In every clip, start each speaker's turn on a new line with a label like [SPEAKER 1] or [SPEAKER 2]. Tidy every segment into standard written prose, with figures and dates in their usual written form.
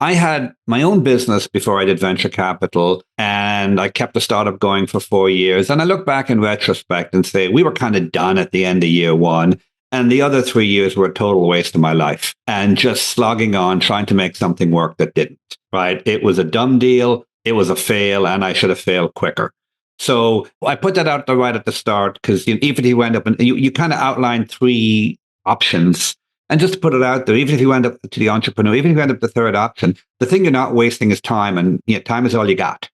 [SPEAKER 1] I had my own business before I did venture capital, and I kept the startup going for 4 years. And I look back in retrospect and say, we were kind of done at the end of year one. And the other 3 years were a total waste of my life and just slogging on, trying to make something work that didn't, right? It was a dumb deal. It was a fail, and I should have failed quicker. So I put that out there right at the start because even if you end up, you kind of outlined three options. And just to put it out there, even if you end up to the entrepreneur, even if you end up the third option, the thing you're not wasting is time, and time is all you got.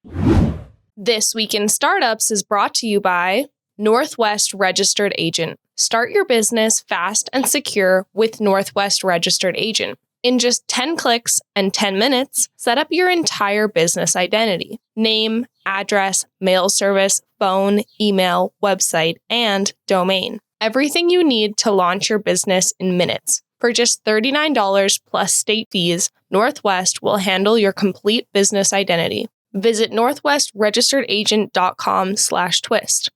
[SPEAKER 2] This Week in Startups is brought to you by Northwest Registered Agent. Start your business fast and secure with Northwest Registered Agent. In just 10 clicks and 10 minutes, set up your entire business identity: name, address, mail service, phone, email, website, and domain. Everything you need to launch your business in minutes. For just $39 plus state fees, Northwest will handle your complete business identity. Visit northwestregisteredagent.com/twist.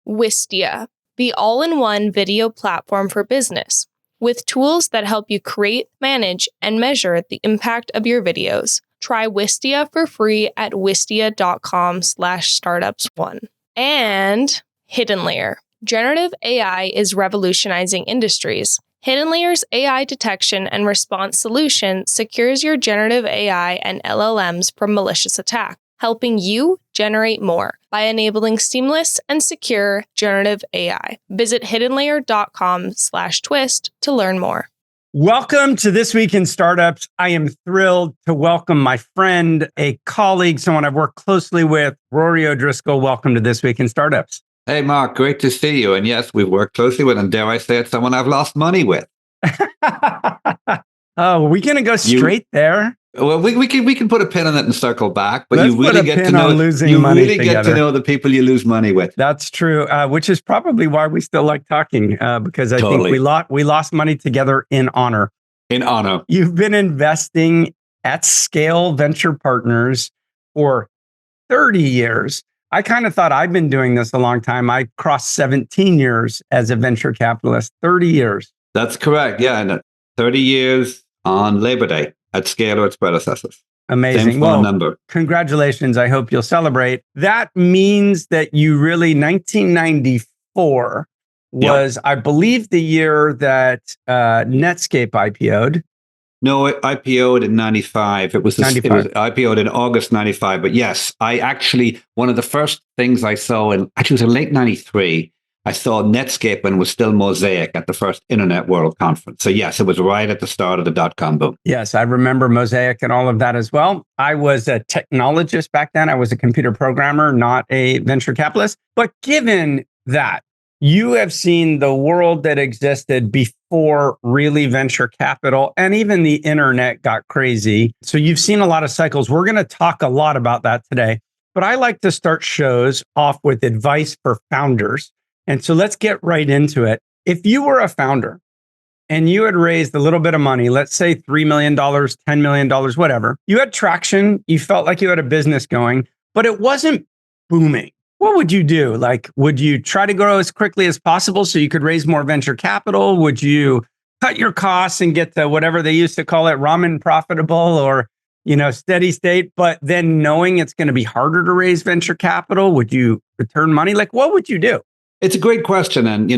[SPEAKER 2] Wistia, the all-in-one video platform for business, with tools that help you create, manage, and measure the impact of your videos. Try Wistia for free at wistia.com/startups1. And HiddenLayer. Generative AI is revolutionizing industries. HiddenLayer's AI detection and response solution secures your generative AI and LLMs from malicious attack, helping you generate more by enabling seamless and secure generative AI. Visit hiddenlayer.com/twist to learn more.
[SPEAKER 3] Welcome to This Week in Startups. I am thrilled to welcome my friend, a colleague, someone I've worked closely with, Rory O'Driscoll. Welcome to This Week in Startups.
[SPEAKER 1] Hey, Mark, great to see you. And yes, we've worked closely with, and dare I say it, someone I've lost money with.
[SPEAKER 3] Oh, we're going to go straight there?
[SPEAKER 1] Well, we can put a pin on it and circle back, but
[SPEAKER 3] Let's
[SPEAKER 1] you really get to know get to know the people you lose money with.
[SPEAKER 3] That's true, which is probably why we still like talking, because I think we lost money together in honor.
[SPEAKER 1] In honor.
[SPEAKER 3] You've been investing at Scale Venture Partners for 30 years. I kind of thought I'd been doing this a long time. I crossed 17 years as a venture capitalist, 30 years.
[SPEAKER 1] That's correct. Yeah. And 30 years on Labor Day at Scale or its predecessors.
[SPEAKER 3] Amazing.
[SPEAKER 1] Same phone number.
[SPEAKER 3] Congratulations. I hope you'll celebrate. That means that you really, 1994 was, I believe, the year that Netscape IPO'd.
[SPEAKER 1] No, it IPO'd in 95. It was
[SPEAKER 3] 95.
[SPEAKER 1] It was IPO'd in August 95. But yes, one of the first things I saw it was in late 93. I saw Netscape and was still Mosaic at the first Internet World Conference. So yes, it was right at the start of the dot-com boom.
[SPEAKER 3] Yes, I remember Mosaic and all of that as well. I was a technologist back then. I was a computer programmer, not a venture capitalist. But given that, you have seen the world that existed before really venture capital and even the internet got crazy. So you've seen a lot of cycles. We're going to talk a lot about that today. But I like to start shows off with advice for founders. And so let's get right into it. If you were a founder and you had raised a little bit of money, let's say $3 million, $10 million, whatever, you had traction, you felt like you had a business going, but it wasn't booming. What would you do? Like, would you try to grow as quickly as possible so you could raise more venture capital? Would you cut your costs and get to whatever they used to call it, ramen profitable or, steady state, but then knowing it's going to be harder to raise venture capital? Would you return money? Like, what would you do?
[SPEAKER 1] It's a great question. And,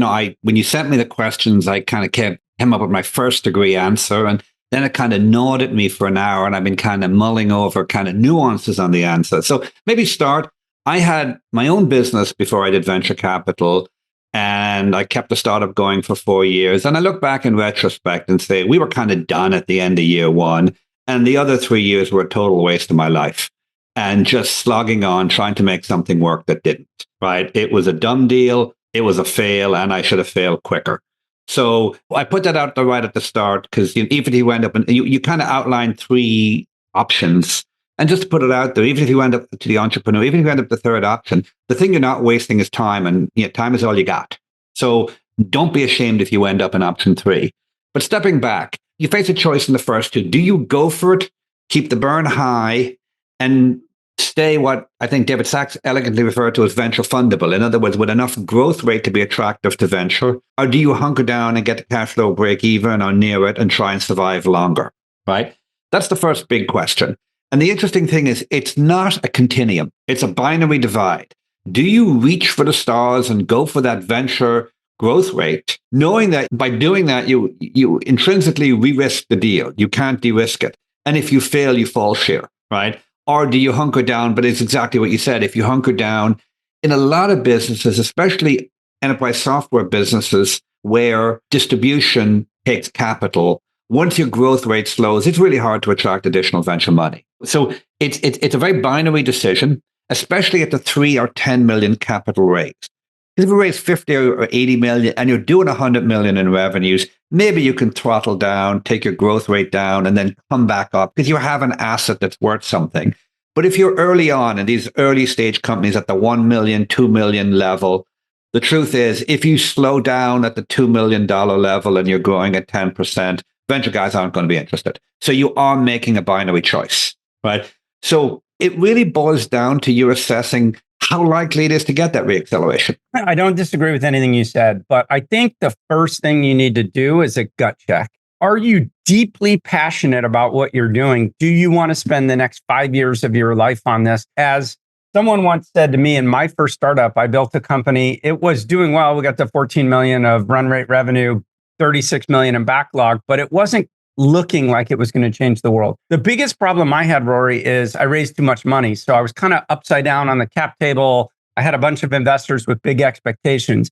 [SPEAKER 1] when you sent me the questions, I kind of came up with my first degree answer. And then it kind of gnawed at me for an hour. And I've been kind of mulling over kind of nuances on the answer. So maybe start. I had my own business before I did venture capital, and I kept the startup going for 4 years. And I look back in retrospect and say, we were kind of done at the end of year one. And the other 3 years were a total waste of my life and just slogging on, trying to make something work that didn't, right? It was a dumb deal. It was a fail, and I should have failed quicker. So I put that out there right at the start because even if you end up, you kind of outlined three options. And just to put it out there, even if you end up to the entrepreneur, even if you end up the third option, the thing you're not wasting is time, and time is all you got. So don't be ashamed if you end up in option three. But stepping back, you face a choice in the first two. Do you go for it, keep the burn high, and stay what I think David Sachs elegantly referred to as venture fundable? In other words, with enough growth rate to be attractive to venture, or do you hunker down and get the cash flow break even or near it and try and survive longer, right? That's the first big question. And the interesting thing is it's not a continuum. It's a binary divide. Do you reach for the stars and go for that venture growth rate, knowing that by doing that, you intrinsically re-risk the deal. You can't de-risk it. And if you fail, you fall share, right? Or do you hunker down? But it's exactly what you said. If you hunker down in a lot of businesses, especially enterprise software businesses, where distribution takes capital, once your growth rate slows, it's really hard to attract additional venture money. So it's a very binary decision, especially at the 3 or 10 million capital raise. If you raise 50 or 80 million and you're doing 100 million in revenues, maybe you can throttle down, take your growth rate down, and then come back up because you have an asset that's worth something. But if you're early on in these early stage companies at the 1 million, 2 million level, the truth is, if you slow down at the $2 million level and you're growing at 10%, venture guys aren't going to be interested. So you are making a binary choice, right? So it really boils down to you assessing how likely it is to get that reacceleration.
[SPEAKER 3] I don't disagree with anything you said, but I think the first thing you need to do is a gut check. Are you deeply passionate about what you're doing? Do you want to spend the next 5 years of your life on this? As someone once said to me in my first startup, I built a company. It was doing well. We got to 14 million of run rate revenue, 36 million in backlog, but it wasn't looking like it was going to change the world. The biggest problem I had, Rory, is I raised too much money. So I was kind of upside down on the cap table. I had a bunch of investors with big expectations.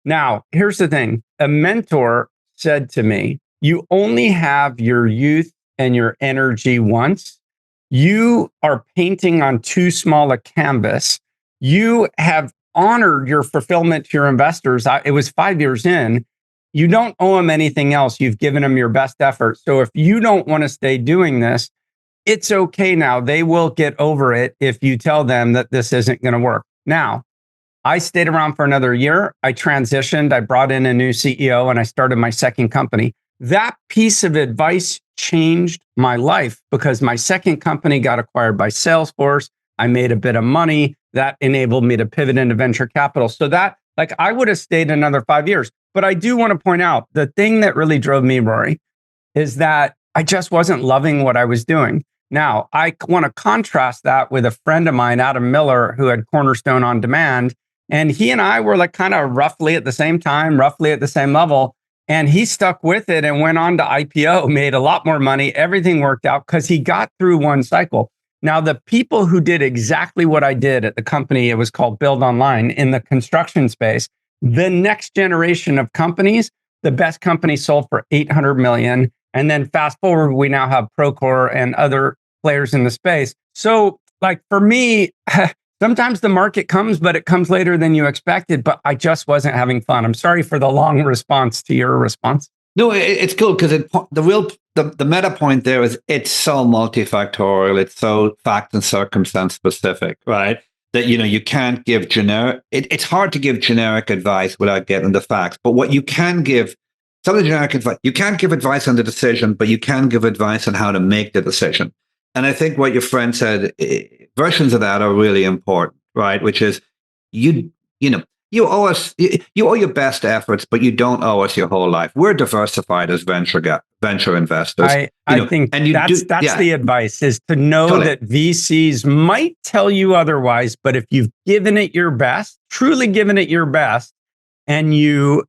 [SPEAKER 3] Now, here's the thing. A mentor said to me, you only have your youth and your energy once. You are painting on too small a canvas. You have honored your fulfillment to your investors. It was 5 years in. You don't owe them anything else. You've given them your best effort. So if you don't want to stay doing this, it's okay now. They will get over it if you tell them that this isn't going to work. Now, I stayed around for another year. I transitioned. I brought in a new CEO and I started my second company. That piece of advice changed my life because my second company got acquired by Salesforce. I made a bit of money that enabled me to pivot into venture capital. So that, like, I would have stayed another 5 years. But I do want to point out the thing that really drove me, Rory, is that I just wasn't loving what I was doing. Now, I want to contrast that with a friend of mine, Adam Miller, who had Cornerstone On Demand. And he and I were like kind of roughly at the same time, roughly at the same level. And he stuck with it and went on to IPO, made a lot more money. Everything worked out because he got through one cycle. Now, the people who did exactly what I did at the company, it was called Build Online in the construction space, the next generation of companies, the best company sold for 800 million. And then fast forward, we now have Procore and other players in the space. So like for me, sometimes the market comes, but it comes later than you expected, but I just wasn't having fun. I'm sorry for the long response to your response.
[SPEAKER 1] No, it's cool because the meta point there is it's so multifactorial. It's so fact and circumstance specific, right? That, you can't give generic, it's hard to give generic advice without getting the facts. But what you can give, some of the generic advice, you can't give advice on the decision, but you can give advice on how to make the decision. And I think what your friend said, versions of that are really important, right? Which is, you owe us, you owe your best efforts, but you don't owe us your whole life. We're diversified as venture investors.
[SPEAKER 3] I think that's the advice, is to know totally. That VCs might tell you otherwise, but if you've given it your best, truly given it your best, and you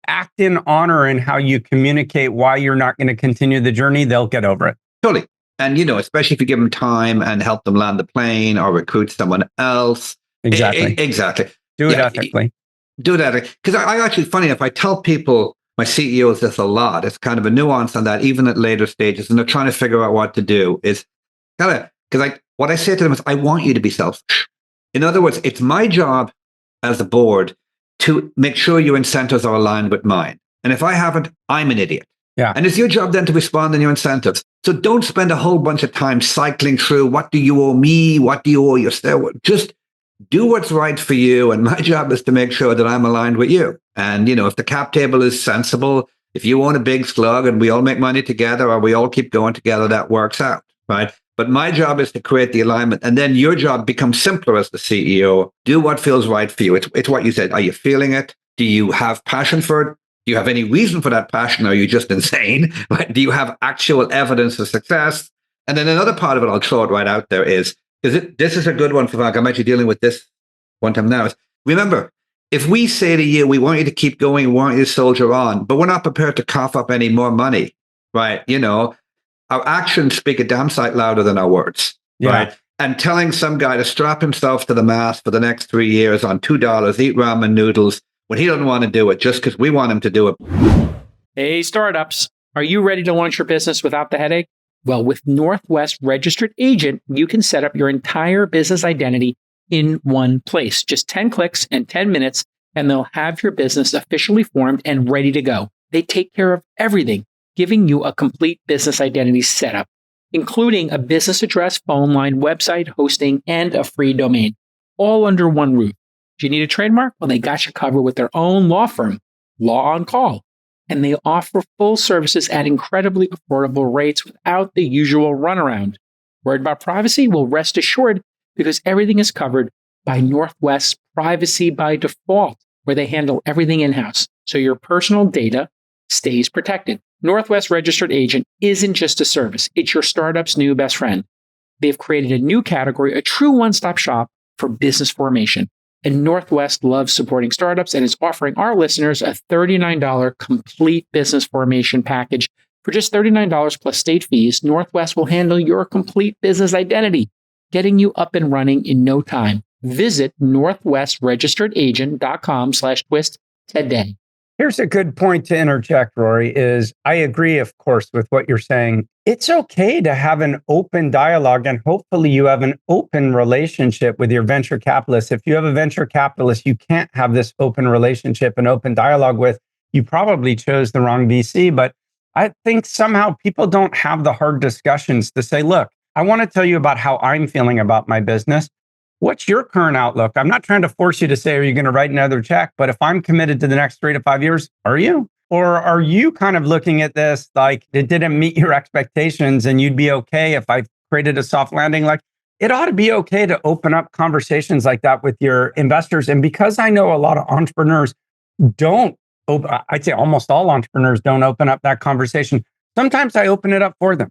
[SPEAKER 3] act in honor in how you communicate why you're not going to continue the journey, they'll get over it.
[SPEAKER 1] Totally. And, especially if you give them time and help them land the plane or recruit someone else.
[SPEAKER 3] Exactly.
[SPEAKER 1] Exactly.
[SPEAKER 3] Do it ethically.
[SPEAKER 1] Do that. Because I actually, funny enough, I tell people, my CEOs this a lot. It's kind of a nuance on that, even at later stages. And they're trying to figure out what to do. Is kind of, because what I say to them is, I want you to be selfish. In other words, it's my job as a board to make sure your incentives are aligned with mine. And if I haven't, I'm an idiot.
[SPEAKER 3] Yeah.
[SPEAKER 1] And it's your job then to respond on your incentives. So don't spend a whole bunch of time cycling through, what do you owe me? What do you owe your stairway? Just do what's right for you. And my job is to make sure that I'm aligned with you. And, if the cap table is sensible, if you own a big slug and we all make money together or we all keep going together, that works out, right? But my job is to create the alignment. And then your job becomes simpler as the CEO. Do what feels right for you. It's what you said. Are you feeling it? Do you have passion for it? Do you have any reason for that passion? Or are you just insane? Do you have actual evidence of success? And then another part of it, I'll throw it right out there is this is a good one for Mark. I'm actually dealing with this one time now. Is remember, if we say to you, we want you to keep going, we want you to soldier on, but we're not prepared to cough up any more money, right? Our actions speak a damn sight louder than our words, right? And telling some guy to strap himself to the mast for the next 3 years on $2, eat ramen noodles, when he doesn't want to do it just because we want him to do it.
[SPEAKER 4] Hey, startups, are you ready to launch your business without the headache? Well, with Northwest Registered Agent, you can set up your entire business identity in one place. Just 10 clicks and 10 minutes, and they'll have your business officially formed and ready to go. They take care of everything, giving you a complete business identity setup, including a business address, phone line, website, hosting, and a free domain, all under one roof. Do you need a trademark? Well, they got you covered with their own law firm, Law on Call. And they offer full services at incredibly affordable rates without the usual runaround. Worried about privacy? Well, rest assured, because everything is covered by Northwest Privacy by Default, where they handle everything in-house, so your personal data stays protected. Northwest Registered Agent isn't just a service, it's your startup's new best friend. They've created a new category, a true one-stop shop for business formation. And Northwest loves supporting startups and is offering our listeners a $39 complete business formation package. For just $39 plus state fees, Northwest will handle your complete business identity, getting you up and running in no time. Visit northwestregisteredagent.com/twist today.
[SPEAKER 3] Here's a good point to interject, Rory, is I agree, of course, with what you're saying. It's okay to have an open dialogue, and hopefully you have an open relationship with your venture capitalist. If you have a venture capitalist you can't have this open relationship and open dialogue with, you probably chose the wrong VC. But I think somehow people don't have the hard discussions to say, look, I want to tell you about how I'm feeling about my business. What's your current outlook? I'm not trying to force you to say, are you going to write another check? But if I'm committed to the next 3 to 5 years, are you? Or are you kind of looking at this like it didn't meet your expectations and you'd be okay if I created a soft landing? Like, it ought to be okay to open up conversations like that with your investors. And because I know a lot of entrepreneurs I'd say almost all entrepreneurs don't open up that conversation. Sometimes I open it up for them.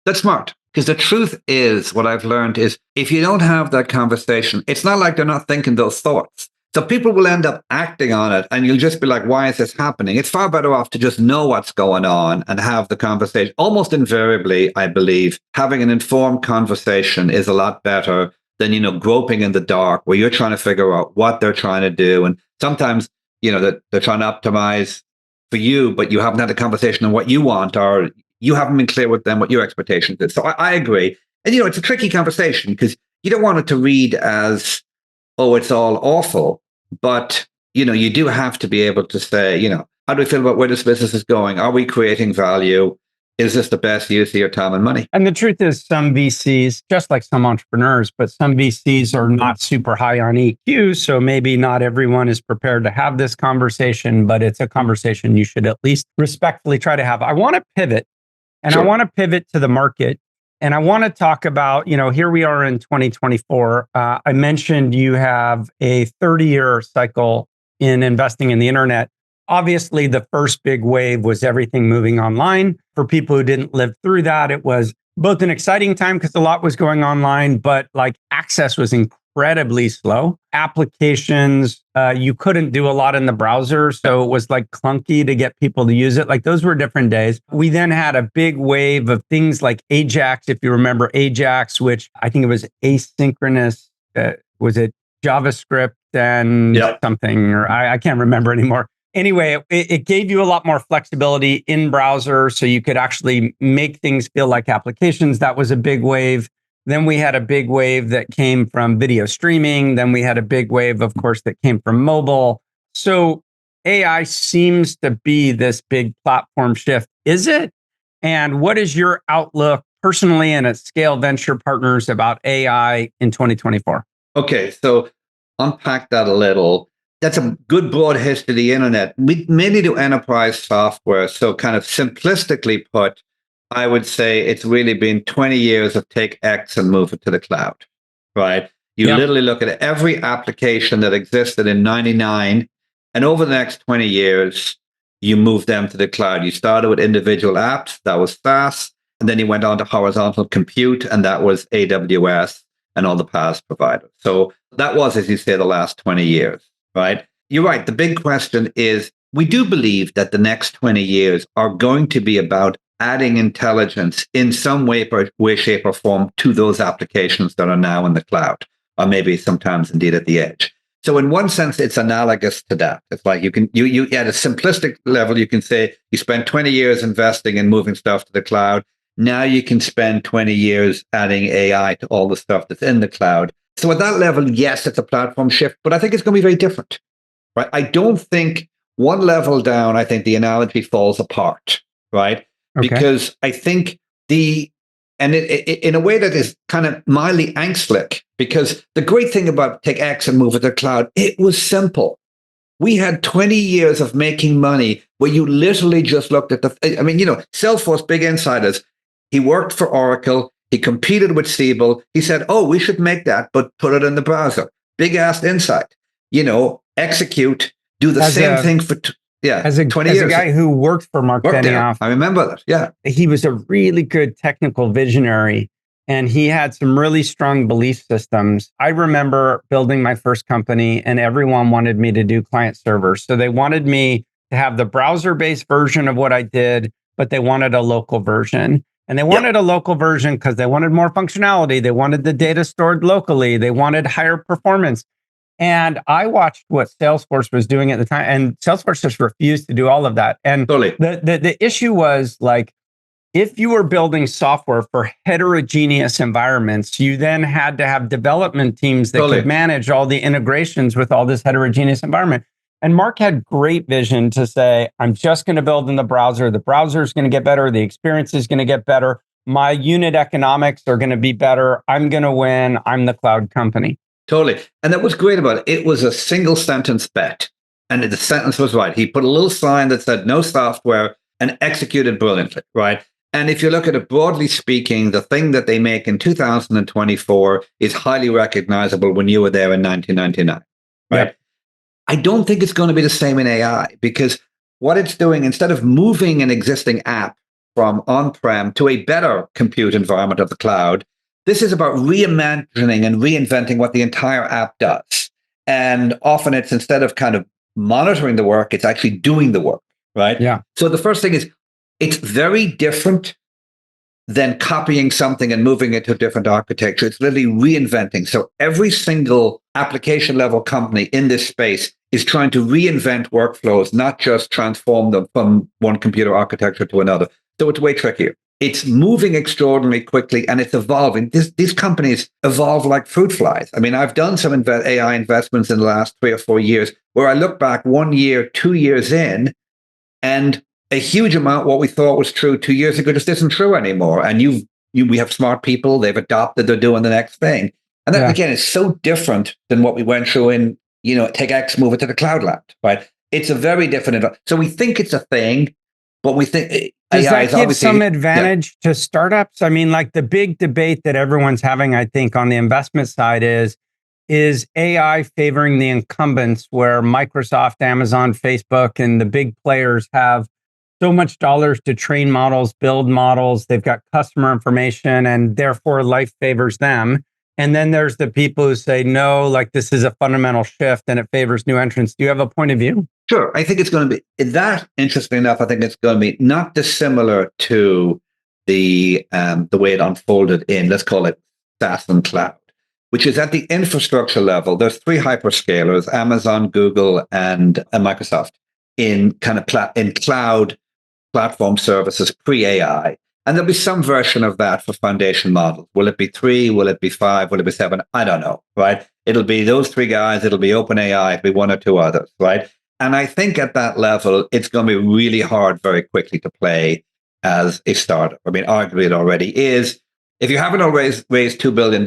[SPEAKER 1] That's smart. Because the truth is, what I've learned is, if you don't have that conversation, it's not like they're not thinking those thoughts. So people will end up acting on it, and you'll just be like, why is this happening? It's far better off to just know what's going on and have the conversation. Almost invariably, I believe, having an informed conversation is a lot better than, groping in the dark, where you're trying to figure out what they're trying to do. And sometimes, that they're trying to optimize for you, but you haven't had a conversation on what you want, or you haven't been clear with them what your expectations is. So I agree. And, it's a tricky conversation because you don't want it to read as, oh, it's all awful. But, you do have to be able to say, how do we feel about where this business is going? Are we creating value? Is this the best use of your time and money?
[SPEAKER 3] And the truth is, some VCs, just like some entrepreneurs, but some VCs are not super high on EQ. So maybe not everyone is prepared to have this conversation, but it's a conversation you should at least respectfully try to have. I want to pivot. And sure. I want to pivot to the market. And I want to talk about, here we are in 2024. I mentioned you have a 30-year cycle in investing in the internet. Obviously, the first big wave was everything moving online. For people who didn't live through that, it was both an exciting time because a lot was going online, but access was incredibly slow. Applications, you couldn't do a lot in the browser. So it was clunky to get people to use it. Those were different days. We then had a big wave of things like Ajax, if you remember Ajax, which I think it was asynchronous. Was it JavaScript and something, or I can't remember anymore. Anyway, it gave you a lot more flexibility in browser, so you could actually make things feel like applications. That was a big wave. Then we had a big wave that came from video streaming. Then we had a big wave, of course, that came from mobile. So AI seems to be this big platform shift. Is it? And what is your outlook personally and at Scale Venture Partners about AI in 2024?
[SPEAKER 1] Okay, so unpack that a little. That's a good broad history of the internet. We mainly do enterprise software. So kind of simplistically put, I would say it's really been 20 years of take X and move it to the cloud, right? You literally look at every application that existed in 99, and over the next 20 years, you move them to the cloud. You started with individual apps, that was SaaS. And then he went on to horizontal compute, and that was AWS and all the PaaS providers. So that was, as you say, the last 20 years, right? You're right. The big question is, we do believe that the next 20 years are going to be about adding intelligence in some way, shape, or form to those applications that are now in the cloud, or maybe sometimes indeed at the edge. So in one sense, it's analogous to that. It's like you at a simplistic level, you can say you spent 20 years investing in moving stuff to the cloud. Now you can spend 20 years adding AI to all the stuff that's in the cloud. So at that level, yes, it's a platform shift, but I think it's going to be very different, right? I don't think one level down, I think the analogy falls apart, right?
[SPEAKER 3] Okay.
[SPEAKER 1] Because I think and in a way that is kind of mildly angstlic, because the great thing about take X and move it to the cloud, it was simple. We had 20 years of making money where you literally just looked at Salesforce, big insiders. He worked for Oracle. He competed with Siebel. He said, oh, we should make that, but put it in the browser. Big ass insight. Execute, do the same thing for 20 years.
[SPEAKER 3] As a guy who worked for Mark Benioff.
[SPEAKER 1] I remember that, yeah.
[SPEAKER 3] He was a really good technical visionary, and he had some really strong belief systems. I remember building my first company, and everyone wanted me to do client servers. So they wanted me to have the browser-based version of what I did, but they wanted a local version. And they wanted a local version because they wanted more functionality. They wanted the data stored locally. They wanted higher performance. And I watched what Salesforce was doing at the time, and Salesforce just refused to do all of that. And
[SPEAKER 1] totally.
[SPEAKER 3] the issue was, like, if you were building software for heterogeneous environments, you then had to have development teams that could manage all the integrations with all this heterogeneous environment. And Mark had great vision to say, I'm just going to build in the browser. The browser is going to get better. The experience is going to get better. My unit economics are going to be better. I'm going to win. I'm the cloud company.
[SPEAKER 1] Totally. And that was great about it. It was a single sentence bet. And the sentence was right. He put a little sign that said no software and executed brilliantly, right? And if you look at it broadly speaking, the thing that they make in 2024 is highly recognizable when you were there in 1999, right? Yep. I don't think it's going to be the same in AI, because what it's doing, instead of moving an existing app from on-prem to a better compute environment of the cloud, this is about reimagining and reinventing what the entire app does. And often it's, instead of kind of monitoring the work, it's actually doing the work, right?
[SPEAKER 3] Yeah.
[SPEAKER 1] So the first thing is, it's very different than copying something and moving it to a different architecture. It's literally reinventing. So every single application level company in this space is trying to reinvent workflows, not just transform them from one computer architecture to another. So it's way trickier. It's moving extraordinarily quickly, and it's evolving. These companies evolve like fruit flies. I mean, I've done some AI investments in the last 3 or 4 years where I look back 1 year, 2 years in, and a huge amount what we thought was true 2 years ago just isn't true anymore. And we have smart people, they've adopted, they're doing the next thing. And that, again, is so different than what we went through in, take X, move it to the cloud land, right? It's a very different. So we think it's a thing, but we think
[SPEAKER 3] does
[SPEAKER 1] AI
[SPEAKER 3] that give some advantage to startups? I mean, like, the big debate that everyone's having, I think, on the investment side is AI favoring the incumbents, where Microsoft, Amazon, Facebook, and the big players have so much dollars to train models, build models. They've got customer information, and therefore life favors them. And then there's the people who say, no, like, this is a fundamental shift and it favors new entrants. Do you have a point of view?
[SPEAKER 1] Sure. I think it's going to be that. Interesting enough, I think it's going to be not dissimilar to the way it unfolded in, let's call it SaaS and cloud, which is at the infrastructure level. There's 3 hyperscalers, Amazon, Google, and Microsoft, in kind of in cloud platform services pre-AI. And there'll be some version of that for foundation models. Will it be 3? Will it be 5? Will it be 7? I don't know, right? It'll be those 3 guys. It'll be OpenAI. It'll be 1 or 2 others, right? And I think at that level, it's going to be really hard very quickly to play as a startup. I mean, arguably it already is. If you haven't already raised $2 billion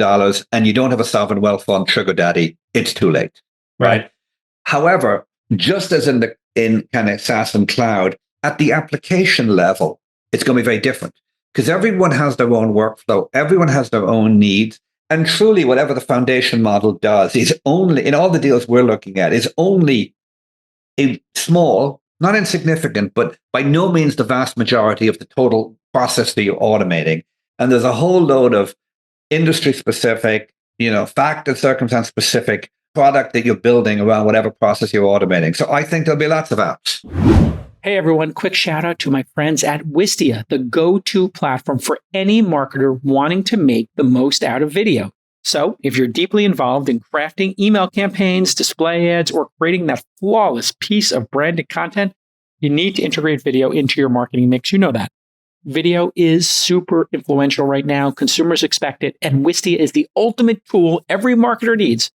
[SPEAKER 1] and you don't have a sovereign wealth fund sugar daddy, it's too late, right? However, just as in kind of SaaS and cloud, at the application level, it's going to be very different, because everyone has their own workflow. Everyone has their own needs. And truly, whatever the foundation model does is only, in all the deals we're looking at, is only a small, not insignificant, but by no means the vast majority of the total process that you're automating. And there's a whole load of industry specific, fact and circumstance specific product that you're building around whatever process you're automating. So I think there'll be lots of apps.
[SPEAKER 4] Hey everyone, quick shout out to my friends at Wistia, the go-to platform for any marketer wanting to make the most out of video. So if you're deeply involved in crafting email campaigns, display ads, or creating that flawless piece of branded content, you need to integrate video into your marketing mix. You know that. Video is super influential right now. Consumers expect it, and Wistia is the ultimate tool every marketer needs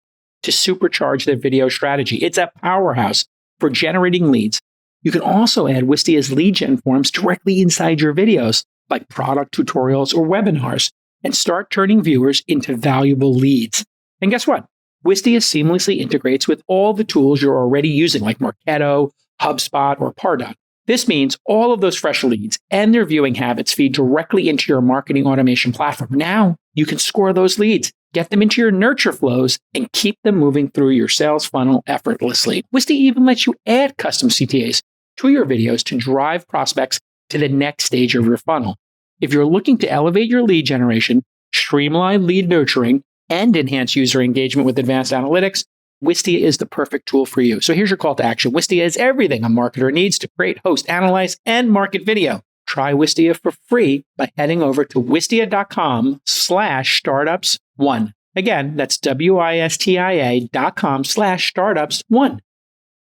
[SPEAKER 4] to supercharge their video strategy. It's a powerhouse for generating leads. You can also add Wistia's lead gen forms directly inside your videos, like product tutorials or webinars, and start turning viewers into valuable leads. And guess what? Wistia seamlessly integrates with all the tools you're already using, like Marketo, HubSpot, or Pardot. This means all of those fresh leads and their viewing habits feed directly into your marketing automation platform. Now you can score those leads, get them into your nurture flows, and keep them moving through your sales funnel effortlessly. Wistia even lets you add custom CTAs to your videos to drive prospects to the next stage of your funnel. If you're looking to elevate your lead generation, streamline lead nurturing, and enhance user engagement with advanced analytics, Wistia is the perfect tool for you. So here's your call to action. Wistia is everything a marketer needs to create, host, analyze, and market video. Try Wistia for free by heading over to wistia.com/startups1. Again, that's WISTIA.com/startups1.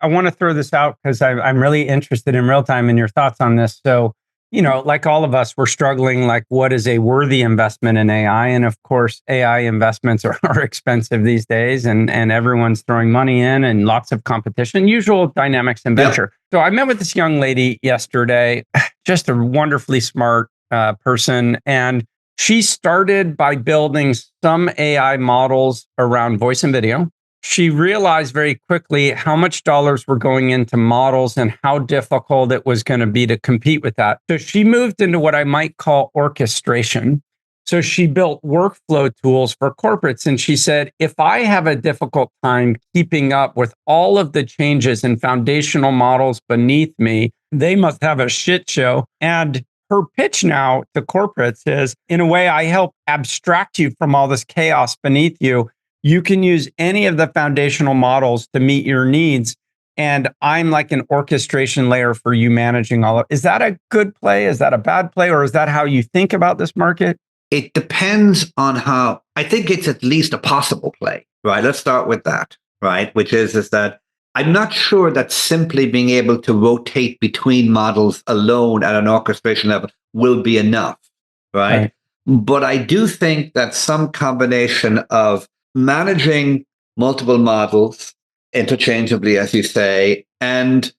[SPEAKER 3] I want to throw this out because I'm really interested in real time in your thoughts on this. So, like all of us, we're struggling, like what is a worthy investment in AI? And of course, AI investments are expensive these days and everyone's throwing money in and lots of competition, usual dynamics in venture. So I met with this young lady yesterday, just a wonderfully smart person. And she started by building some AI models around voice and video. She realized very quickly how much dollars were going into models and how difficult it was going to be to compete with that. So she moved into what I might call orchestration. So she built workflow tools for corporates. And she said, if I have a difficult time keeping up with all of the changes in foundational models beneath me, they must have a shit show. And her pitch now to corporates is, in a way, I help abstract you from all this chaos beneath you. You can use any of the foundational models to meet your needs. And I'm like an orchestration layer for you managing all of it. Is that a good play? Is that a bad play? Or is that how you think about this market?
[SPEAKER 1] It depends on how. I think it's at least a possible play, right? Let's start with that, right? Which is that I'm not sure that simply being able to rotate between models alone at an orchestration level will be enough, right? But I do think that some combination of managing multiple models interchangeably, as you say, and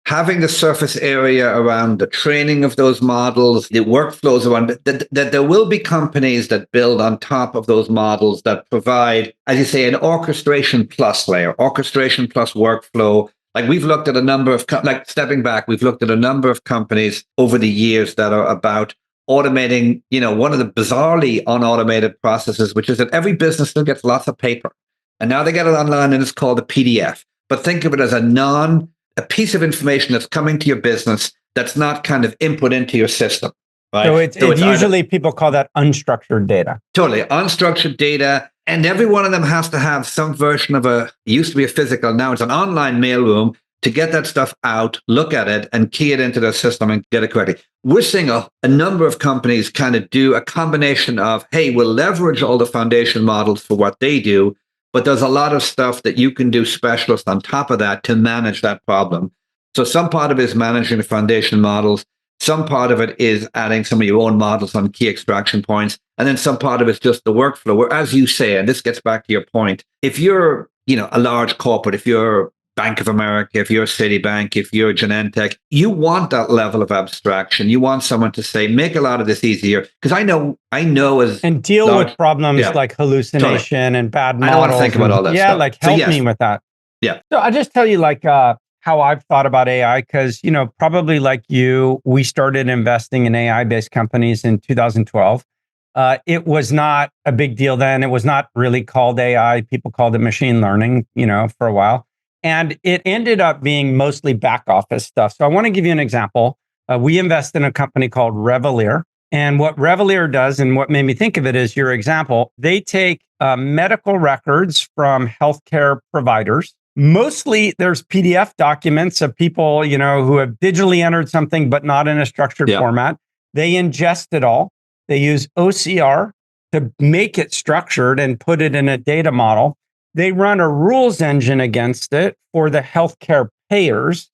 [SPEAKER 1] having the surface area around the training of those models, the workflows around that there will be companies that build on top of those models that provide, as you say, an orchestration plus layer, orchestration plus workflow. Like we've looked at a number of, stepping back, we've looked at a number of companies over the years that are about automating, one of the bizarrely unautomated processes, which is that every business still gets lots of paper. And now they get it online and it's called a PDF. But think of it as a piece of information that's coming to your business that's not kind of input into your system. Right?
[SPEAKER 3] So it's usually people call that unstructured data.
[SPEAKER 1] Totally. Unstructured data. And every one of them has to have some version of it used to be a physical, now it's an online mailroom to get that stuff out, look at it, and key it into their system and get it correctly. We're seeing a number of companies kind of do a combination of, hey, we'll leverage all the foundation models for what they do, but there's a lot of stuff that you can do specialist on top of that to manage that problem. So some part of it is managing the foundation models. Some part of it is adding some of your own models on key extraction points. And then some part of it's just the workflow, where, as you say, and this gets back to your point, if you're, a large corporate, if you're Bank of America, if you're Citibank, if you're Genentech, you want that level of abstraction. You want someone to say, make a lot of this easier. Because I know as
[SPEAKER 3] and deal with problems like hallucination and bad models.
[SPEAKER 1] I don't want to think about all that stuff.
[SPEAKER 3] Like help me with that.
[SPEAKER 1] Yeah.
[SPEAKER 3] So I'll just tell you how I've thought about AI, because, probably like you, we started investing in AI-based companies in 2012. It was not a big deal then. It was not really called AI. People called it machine learning, for a while. And it ended up being mostly back office stuff. So I want to give you an example. We invest in a company called Revelier. And what Revelier does, and what made me think of it is your example, they take medical records from healthcare providers. Mostly there's PDF documents of people, who have digitally entered something, but not in a structured format. They ingest it all. They use OCR to make it structured and put it in a data model. They run a rules engine against it for the healthcare payers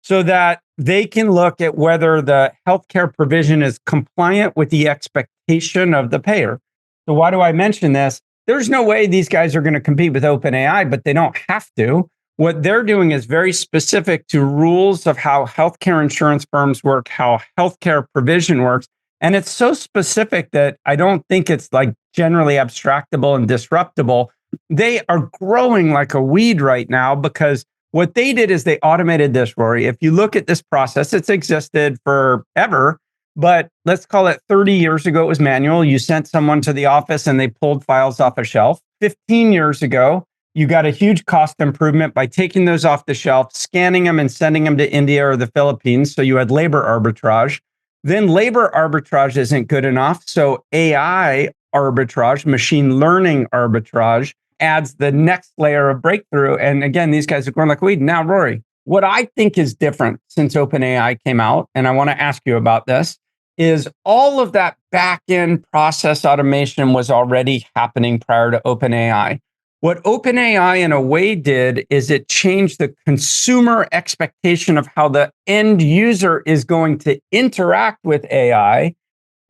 [SPEAKER 3] so that they can look at whether the healthcare provision is compliant with the expectation of the payer. So why do I mention this? There's no way these guys are going to compete with OpenAI, but they don't have to. What they're doing is very specific to rules of how healthcare insurance firms work, how healthcare provision works. And it's so specific that I don't think it's like generally abstractable and disruptable. They are growing like a weed right now because what they did is they automated this, Rory. If you look at this process, it's existed forever, but let's call it 30 years ago, it was manual. You sent someone to the office and they pulled files off a shelf. 15 years ago, you got a huge cost improvement by taking those off the shelf, scanning them and sending them to India or the Philippines. So you had labor arbitrage. Then labor arbitrage isn't good enough. So AI arbitrage, machine learning arbitrage, adds the next layer of breakthrough. And again, these guys are growing like weed. Now, Rory, what I think is different since OpenAI came out, and I want to ask you about this, is all of that back-end process automation was already happening prior to OpenAI. What OpenAI in a way did is it changed the consumer expectation of how the end user is going to interact with AI.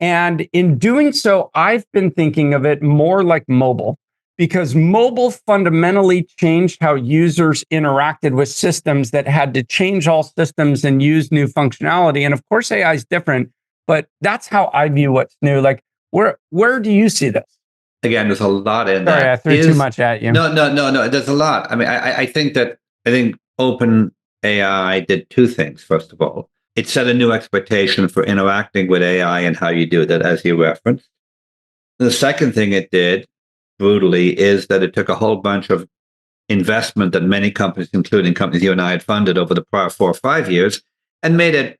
[SPEAKER 3] And in doing so, I've been thinking of it more like mobile, because mobile fundamentally changed how users interacted with systems that had to change all systems and use new functionality. And of course, AI is different, but that's how I view what's new. Like, where do you see this?
[SPEAKER 1] Again, there's a lot in
[SPEAKER 3] Sorry,
[SPEAKER 1] that.
[SPEAKER 3] I threw too much at you.
[SPEAKER 1] No. There's a lot. I mean, I think OpenAI did two things. First of all, it set a new expectation for interacting with AI and how you do that, as you referenced. The second thing it did, brutally, is that it took a whole bunch of investment that many companies, including companies you and I had funded over the prior 4 or 5 years, and made it,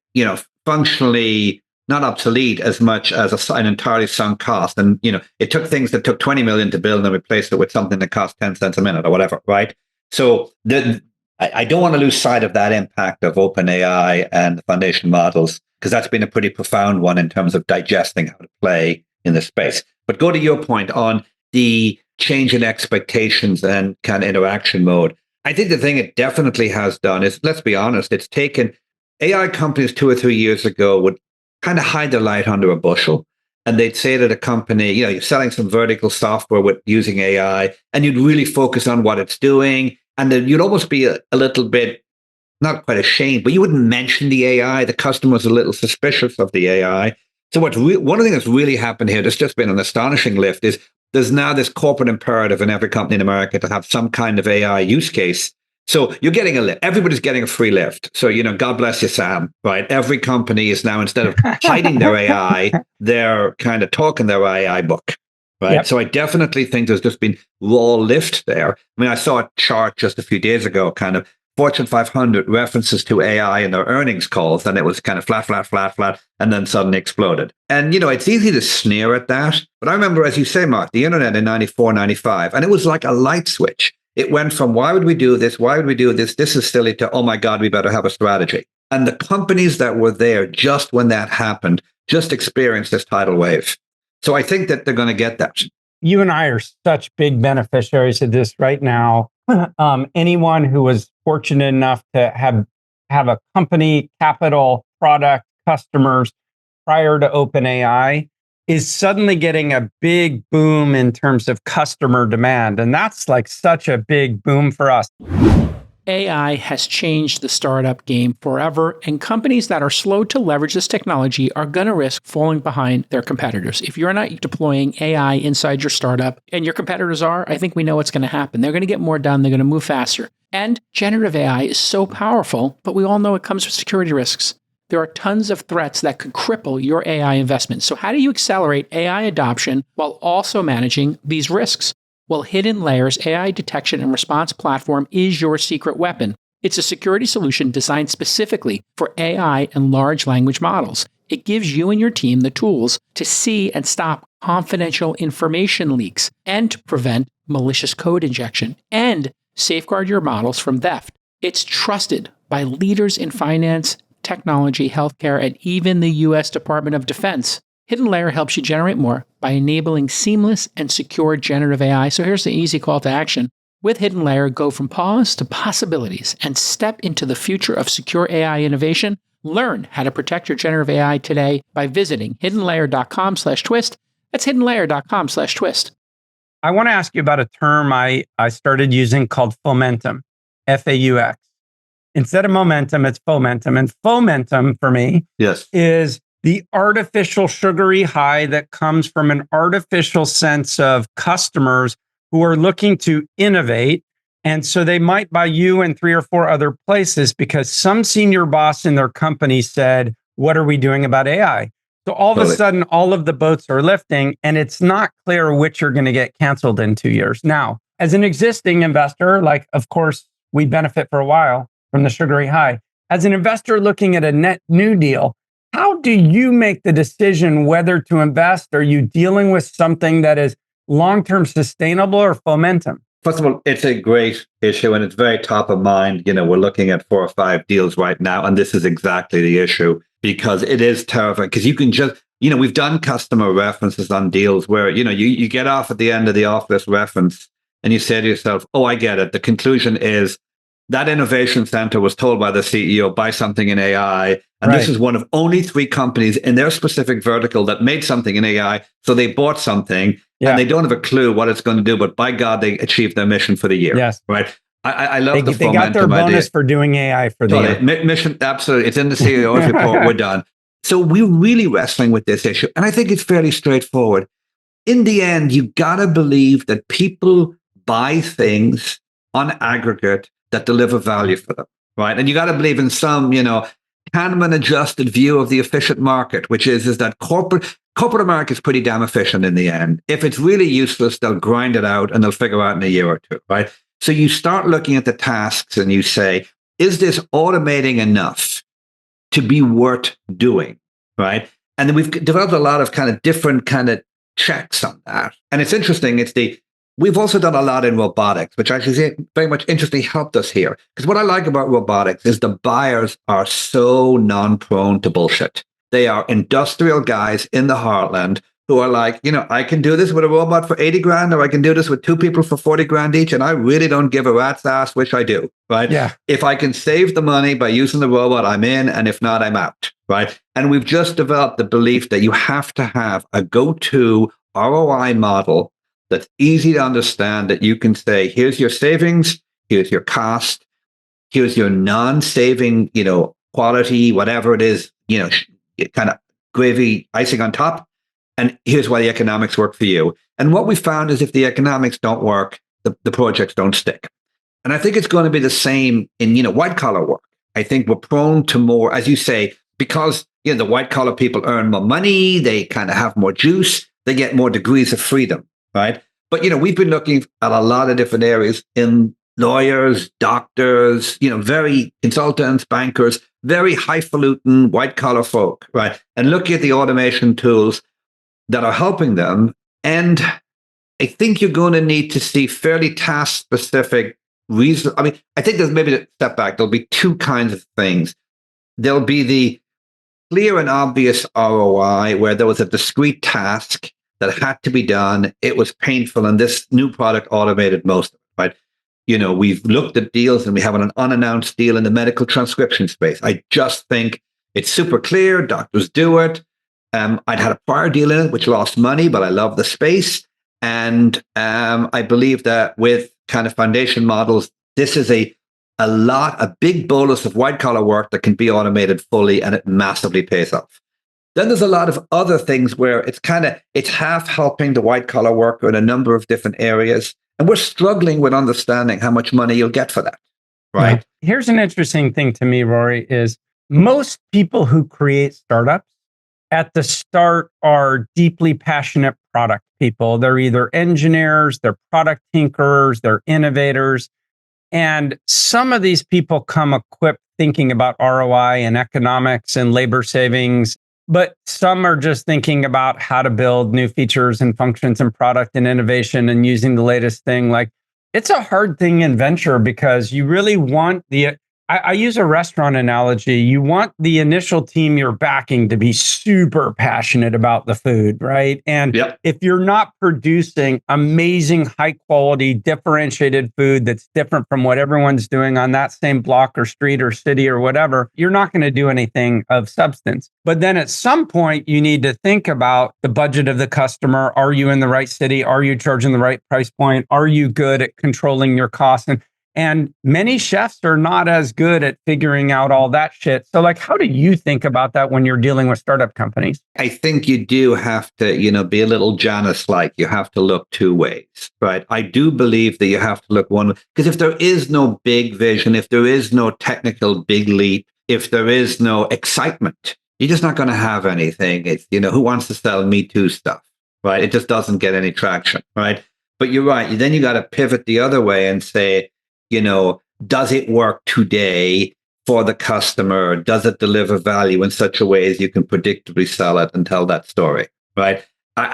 [SPEAKER 1] functionally not obsolete as much as an entirely sunk cost. And, it took things that took 20 million to build and replaced it with something that cost 10 cents a minute or whatever, right? So I don't want to lose sight of that impact of OpenAI and the foundation models, because that's been a pretty profound one in terms of digesting how to play in this space. But go to your point on the change in expectations and kind of interaction mode. I think the thing it definitely has done is, let's be honest, it's taken AI companies 2 or 3 years ago would kind of hide their light under a bushel. And they'd say to the company, you're selling some vertical software with using AI, and you'd really focus on what it's doing. And then you'd almost be a little bit, not quite ashamed, but you wouldn't mention the AI. The customer was a little suspicious of the AI. So one of the things that's really happened here, there's just been an astonishing lift, is there's now this corporate imperative in every company in America to have some kind of AI use case. So you're getting everybody's getting a free lift. So, God bless you, Sam, right? Every company is now, instead of hiding their AI, they're kind of talking their AI book, right? Yep. So I definitely think there's just been raw lift there. I mean, I saw a chart just a few days ago, kind of Fortune 500 references to AI in their earnings calls, and it was kind of flat, and then suddenly exploded. And, it's easy to sneer at that. But I remember, as you say, Mark, the internet in 94, 95, and it was like a light switch. It went from, why would we do this? Why would we do this? This is silly, to, oh my God, we better have a strategy. And the companies that were there just when that happened just experienced this tidal wave. So I think that they're going to get that.
[SPEAKER 3] You and I are such big beneficiaries of this right now. Anyone who was fortunate enough to have a company, capital, product, customers prior to OpenAI is suddenly getting a big boom in terms of customer demand. And that's like such a big boom for us.
[SPEAKER 4] AI has changed the startup game forever, and companies that are slow to leverage this technology are going to risk falling behind their competitors. If you're not deploying AI inside your startup and your competitors are, I think we know what's going to happen. They're going to get more done. They're going to move faster. And generative AI is so powerful, but we all know it comes with security risks. There are tons of threats that could cripple your AI investments. So how do you accelerate AI adoption while also managing these risks? Well, HiddenLayer's AI detection and response platform is your secret weapon. It's a security solution designed specifically for AI and large language models. It gives you and your team the tools to see and stop confidential information leaks and to prevent malicious code injection and safeguard your models from theft. It's trusted by leaders in finance, technology, healthcare, and even the US Department of Defense. HiddenLayer helps you generate more by enabling seamless and secure generative AI. So here's the easy call to action. With HiddenLayer, go from pause to possibilities and step into the future of secure AI innovation. Learn how to protect your generative AI today by visiting hiddenlayer.com/twist. That's hiddenlayer.com/twist.
[SPEAKER 3] I want to ask you about a term I started using called faux-mentum, F-A-U-X. Instead of momentum, it's faux-mentum. And faux-mentum for me is the artificial sugary high that comes from an artificial sense of customers who are looking to innovate. And so they might buy you and 3 or 4 other places because some senior boss in their company said, what are we doing about AI? So all of a sudden, all of the boats are lifting and it's not clear which are going to get canceled in 2 years. Now, as an existing investor, like, of course, we benefit for a while from the sugary high. As an investor looking at a net new deal, how do you make the decision whether to invest? Are you dealing with something that is long-term sustainable or faux-mentum?
[SPEAKER 1] First of all, it's a great issue and it's very top of mind. We're looking at 4 or 5 deals right now, and this is exactly the issue because it is terrifying. Because you can just, we've done customer references on deals where, you get off at the end of the office reference and you say to yourself, oh, I get it. The conclusion is that innovation center was told by the CEO, buy something in AI. And this is one of only 3 companies in their specific vertical that made something in AI. So they bought something and they don't have a clue what it's going to do. But by God, they achieved their mission for the year.
[SPEAKER 3] Yes.
[SPEAKER 1] Right. I love
[SPEAKER 3] they got their bonus for doing AI for the year.
[SPEAKER 1] Mission, absolutely. It's in the CEO's report. We're done. So we're really wrestling with this issue. And I think it's fairly straightforward. In the end, you got to believe that people buy things on aggregate that deliver value for them, right? And you got to believe in some, Kahneman adjusted view of the efficient market, which is that corporate America is pretty damn efficient in the end. If it's really useless, they'll grind it out and they'll figure out in a year or 2, right? So you start looking at the tasks and you say, is this automating enough to be worth doing, right? And then we've developed a lot of kind of different kind of checks on that. And it's interesting. We've also done a lot in robotics, which actually very much interestingly helped us here. Because what I like about robotics is the buyers are so non-prone to bullshit. They are industrial guys in the heartland who are like, I can do this with a robot for 80 grand, or I can do this with 2 people for 40 grand each. And I really don't give a rat's ass which I do, right?
[SPEAKER 3] Yeah.
[SPEAKER 1] If I can save the money by using the robot, I'm in. And if not, I'm out, right? And we've just developed the belief that you have to have a go-to ROI model that's easy to understand, that you can say, here's your savings, here's your cost, here's your non-saving, quality, whatever it is, kind of gravy, icing on top. And here's why the economics work for you. And what we found is if the economics don't work, the projects don't stick. And I think it's going to be the same in, white collar work. I think we're prone to more, as you say, because, the white collar people earn more money, they kind of have more juice, they get more degrees of freedom. Right. But, we've been looking at a lot of different areas in lawyers, doctors, very consultants, bankers, very highfalutin white collar folk. Right. And looking at the automation tools that are helping them. And I think you're going to need to see fairly task specific reasons. I mean, I think there's maybe a step back. There'll be 2 kinds of things. There'll be the clear and obvious ROI where there was a discrete task that had to be done. It was painful, and this new product automated most of it, right? We've looked at deals and we have an unannounced deal in the medical transcription space. I just think it's super clear. Doctors do it. I'd had a prior deal in it, which lost money, but I love the space. And I believe that with kind of foundation models, this is a big bolus of white collar work that can be automated fully, and it massively pays off. Then there's a lot of other things where it's half helping the white collar worker in a number of different areas. And we're struggling with understanding how much money you'll get for that, right?
[SPEAKER 3] Yeah. Here's an interesting thing to me, Rory, is most people who create startups at the start are deeply passionate product people. They're either engineers, they're product tinkerers, they're innovators. And some of these people come equipped thinking about ROI and economics and labor savings, but some are just thinking about how to build new features and functions and product and innovation and using the latest thing. Like, it's a hard thing in venture because you really want I use a restaurant analogy. You want the initial team you're backing to be super passionate about the food, right? And if you're not producing amazing, high quality, differentiated food that's different from what everyone's doing on that same block or street or city or whatever, you're not going to do anything of substance. But then at some point, you need to think about the budget of the customer. Are you in the right city? Are you charging the right price point? Are you good at controlling your costs? And many chefs are not as good at figuring out all that shit. So like, how do you think about that when you're dealing with startup companies?
[SPEAKER 1] I think you do have to, be a little Janus-like. You have to look two ways, right? I do believe that you have to look one, because if there is no big vision, if there is no technical big leap, if there is no excitement, you're just not going to have anything. It's, who wants to sell Me Too stuff, right? It just doesn't get any traction, right? But you're right. Then you got to pivot the other way and say, does it work today for the customer? Does it deliver value in such a way as you can predictably sell it and tell that story, right?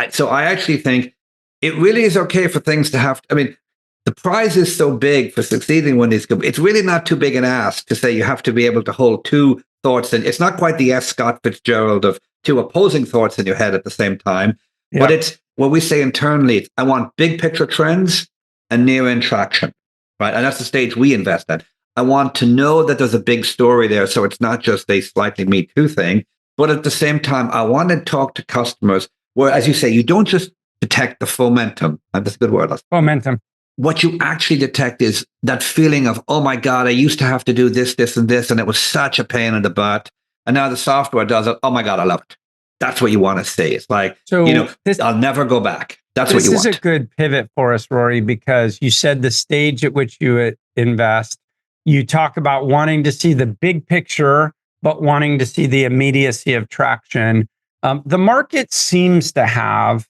[SPEAKER 1] So I actually think it really is okay for things to have, the prize is so big for succeeding when it's really not too big an ask to say you have to be able to hold two thoughts. And it's not quite the S. Scott Fitzgerald of two opposing thoughts in your head at the same time, but it's what we say internally. I want big picture trends and near-end traction. Right. And that's the stage we invest in. I want to know that there's a big story there. So it's not just a slightly Me Too thing. But at the same time, I want to talk to customers where, as you say, you don't just detect the faux-mentum. That's a good word.
[SPEAKER 3] Faux-mentum.
[SPEAKER 1] What you actually detect is that feeling of, oh my God, I used to have to do this, this, and this, and it was such a pain in the butt. And now the software does it. Oh my God, I love it. That's what you want to see. It's like, I'll never go back. That's what you want.
[SPEAKER 3] This is a good pivot for us, Rory, because you said the stage at which you invest. You talk about wanting to see the big picture, but wanting to see the immediacy of traction. The market seems to have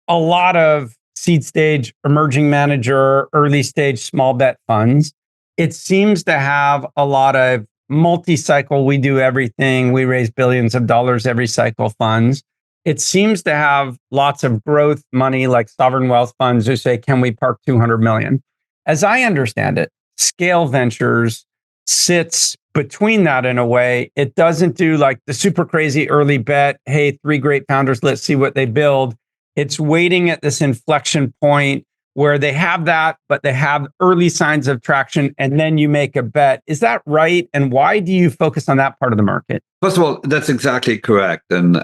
[SPEAKER 3] a lot of seed stage, emerging manager, early stage, small bet funds. It seems to have a lot of multi-cycle, we do everything, we raise billions of dollars every cycle funds. It seems to have lots of growth money like sovereign wealth funds who say, can we park 200 million? As I understand it, Scale Ventures sits between that in a way. It doesn't do like the super crazy early bet, hey, 3 great founders, let's see what they build. It's waiting at this inflection point where they have that, but they have early signs of traction, and then you make a bet. Is that right? And why do you focus on that part of the market?
[SPEAKER 1] First of all, that's exactly correct. And,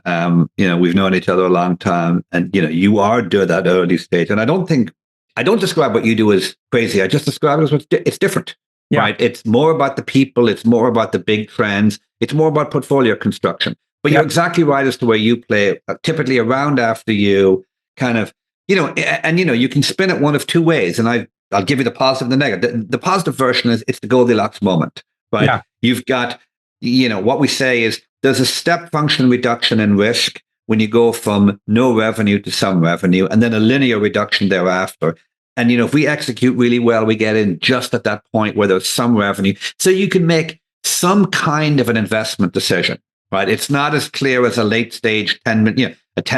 [SPEAKER 1] we've known each other a long time, and, you are doing that early stage. And I don't describe what you do as crazy. I just describe it as it's different, right? It's more about the people. It's more about the big trends. It's more about portfolio construction. But you're exactly right as to where you play, typically around after you kind of, you can spin it one of two ways. And I'll give you the positive and the negative. The positive version is it's the Goldilocks moment, right? Yeah. You've got, what we say is there's a step function reduction in risk when you go from no revenue to some revenue, and then a linear reduction thereafter. And, if we execute really well, we get in just at that point where there's some revenue. So you can make some kind of an investment decision, right? It's not as clear as a late stage 10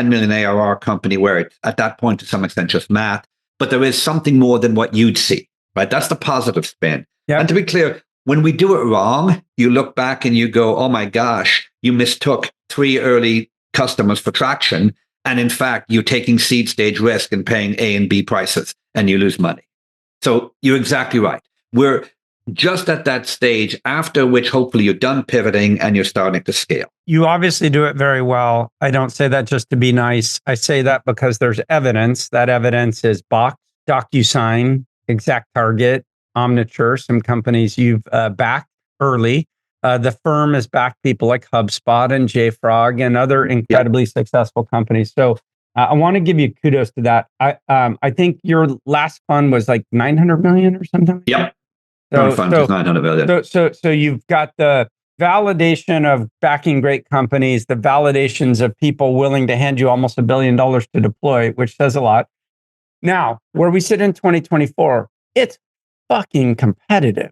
[SPEAKER 1] million ARR company where it's at that point to some extent just math, but there is something more than what you'd see, right? That's the positive spin. Yep. And to be clear, when we do it wrong, you look back and you go, oh my gosh, you mistook 3 early customers for traction. And in fact, you're taking seed stage risk and paying A and B prices and you lose money. So you're exactly right. We're just at that stage after which hopefully you're done pivoting and you're starting to scale.
[SPEAKER 3] You obviously do it very well. I don't say that just to be nice. I say that because there's evidence. That evidence is Box, DocuSign, ExactTarget, Omniture, some companies you've backed early. The firm has backed people like HubSpot and JFrog and other incredibly successful companies. So I want to give you kudos to that. I think your last fund was like 900 million or something.
[SPEAKER 1] Yep. Current fund is 900 million.
[SPEAKER 3] So you've got the validation of backing great companies, the validations of people willing to hand you almost $1 billion to deploy, which says a lot. Now, where we sit in 2024, it's fucking competitive.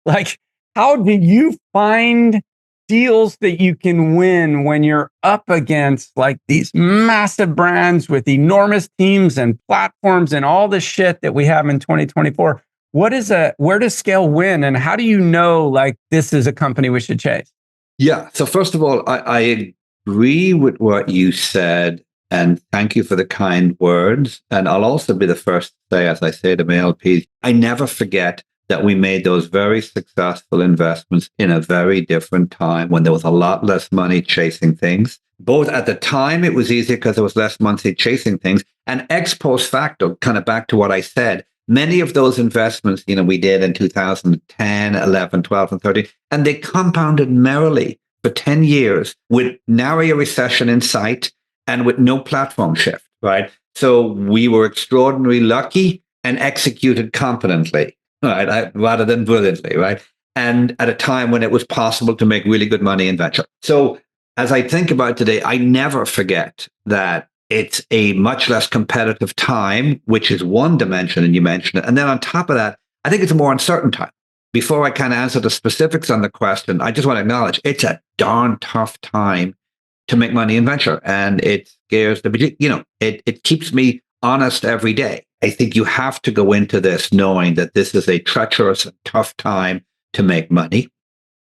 [SPEAKER 3] Like, how do you find deals that you can win when you're up against like these massive brands with enormous teams and platforms and all the shit that we have in 2024? Where does Scale win? And how do you know like this is a company we should chase?
[SPEAKER 1] Yeah. So first of all, I agree with what you said. And thank you for the kind words. And I'll also be the first to say, as I say to my LPs, I never forget that we made those very successful investments in a very different time when there was a lot less money chasing things. Both at the time, it was easier because there was less money chasing things. And ex post facto, kind of back to what I said, many of those investments, we did in 2010, 11, 12, and 13, and they compounded merrily for 10 years with nary a recession in sight and with no platform shift, right? So we were extraordinarily lucky and executed competently, right? Rather than brilliantly, right? And at a time when it was possible to make really good money in venture. So as I think about it today, I never forget that it's a much less competitive time, which is one dimension, and you mentioned it. And then on top of that, I think it's a more uncertain time. Before I kind of answer the specifics on the question, I just want to acknowledge it's a darn tough time to make money in venture. And it scares it keeps me honest every day. I think you have to go into this knowing that this is a treacherous and tough time to make money,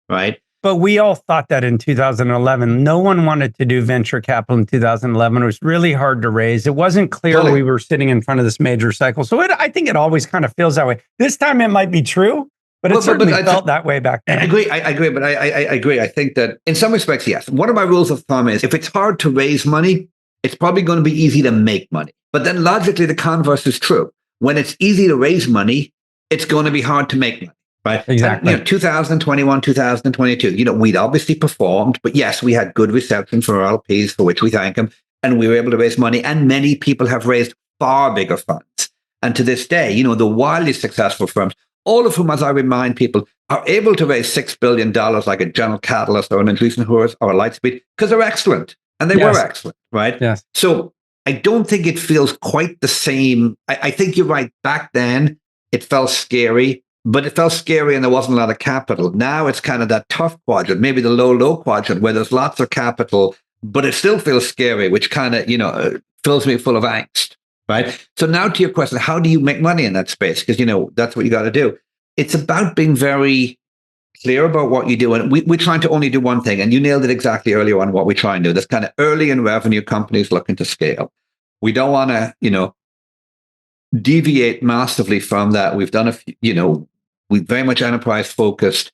[SPEAKER 1] right?
[SPEAKER 3] But we all thought that in 2011. No one wanted to do venture capital in 2011. It was really hard to raise. It wasn't clear we were sitting in front of this major cycle. So I think it always kind of feels that way. This time it might be true, but it certainly felt that way back then.
[SPEAKER 1] I agree, but I agree. I think that in some respects, yes. One of my rules of thumb is if it's hard to raise money, it's probably going to be easy to make money. But then logically, the converse is true. When it's easy to raise money, it's going to be hard to make money. Right.
[SPEAKER 3] Exactly.
[SPEAKER 1] And, 2021, 2022, we'd obviously performed, but yes, we had good reception from our LPs, for which we thank them. And we were able to raise money. And many people have raised far bigger funds. And to this day, the wildly successful firms, all of whom, as I remind people, are able to raise $6 billion like a General Catalyst or an Andreessen Horowitz or a Lightspeed because they're excellent. And they were excellent. Right.
[SPEAKER 3] Yes.
[SPEAKER 1] So I don't think it feels quite the same. I think you're right. Back then, it felt scary. But it felt scary and there wasn't a lot of capital. Now it's kind of that tough quadrant, maybe the low quadrant where there's lots of capital, but it still feels scary, which kind of, fills me full of angst, right? So now to your question, how do you make money in that space? Because, that's what you got to do. It's about being very clear about what you do. And we're trying to only do one thing. And you nailed it exactly earlier on what we try and do. This kind of early in revenue companies looking to scale. We don't want to, deviate massively from that. We've done a few, we're very much enterprise focused.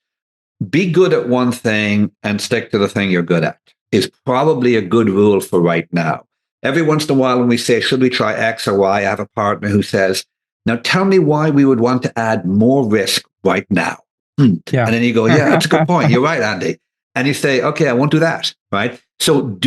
[SPEAKER 1] Be good at one thing and stick to the thing you're good at is probably a good rule for right now. Every once in a while when we say, should we try X or Y? I have a partner who says, now tell me why we would want to add more risk right now. Yeah. And then you go, yeah, that's a good point. You're right, Andy. And you say, okay, I won't do that. Right. So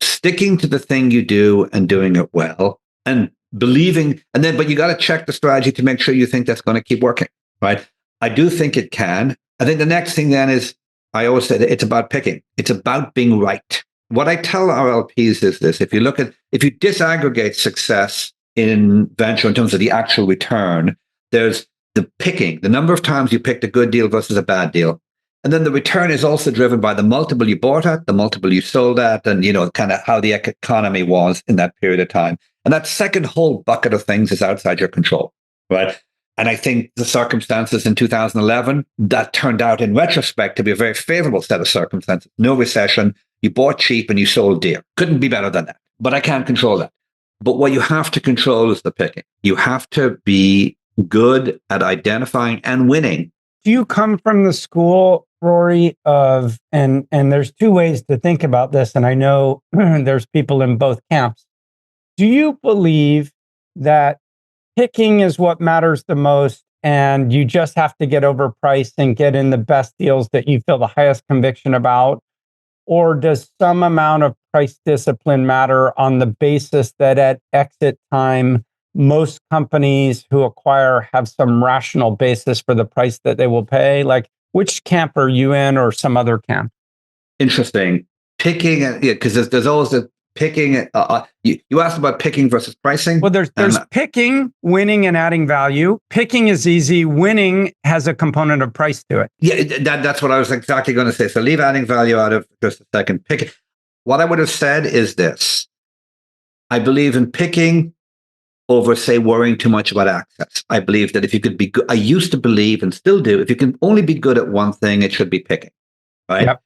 [SPEAKER 1] sticking to the thing you do and doing it well and believing, but you got to check the strategy to make sure you think that's going to keep working. Right. I do think it can. I think the next thing then is, I always say that it's about picking. It's about being right. What I tell our LPs is this: if you disaggregate success in venture in terms of the actual return, there's the picking, the number of times you picked a good deal versus a bad deal. And then the return is also driven by the multiple you bought at, the multiple you sold at, and, kind of how the economy was in that period of time. And that second whole bucket of things is outside your control, right? And I think the circumstances in 2011, that turned out in retrospect to be a very favorable set of circumstances. No recession, you bought cheap and you sold dear. Couldn't be better than that. But I can't control that. But what you have to control is the picking. You have to be good at identifying and winning.
[SPEAKER 3] Do you come from the school, Rory, of, and there's two ways to think about this, and I know there's people in both camps. Do you believe that picking is what matters the most, and you just have to get overpriced and get in the best deals that you feel the highest conviction about? Or does some amount of price discipline matter on the basis that at exit time, most companies who acquire have some rational basis for the price that they will pay? Like, which camp are you in, or some other camp?
[SPEAKER 1] Interesting. Picking, because there's always picking. You asked about picking versus pricing.
[SPEAKER 3] Well, there's picking, winning, and adding value. Picking is easy. Winning has a component of price to it.
[SPEAKER 1] Yeah, that's what I was exactly going to say. So leave adding value out of just a second. Picking. What I would have said is this. I believe in picking over, say, worrying too much about access. I believe that if you could be good, I used to believe and still do, if you can only be good at one thing, it should be picking, right?
[SPEAKER 3] Yep.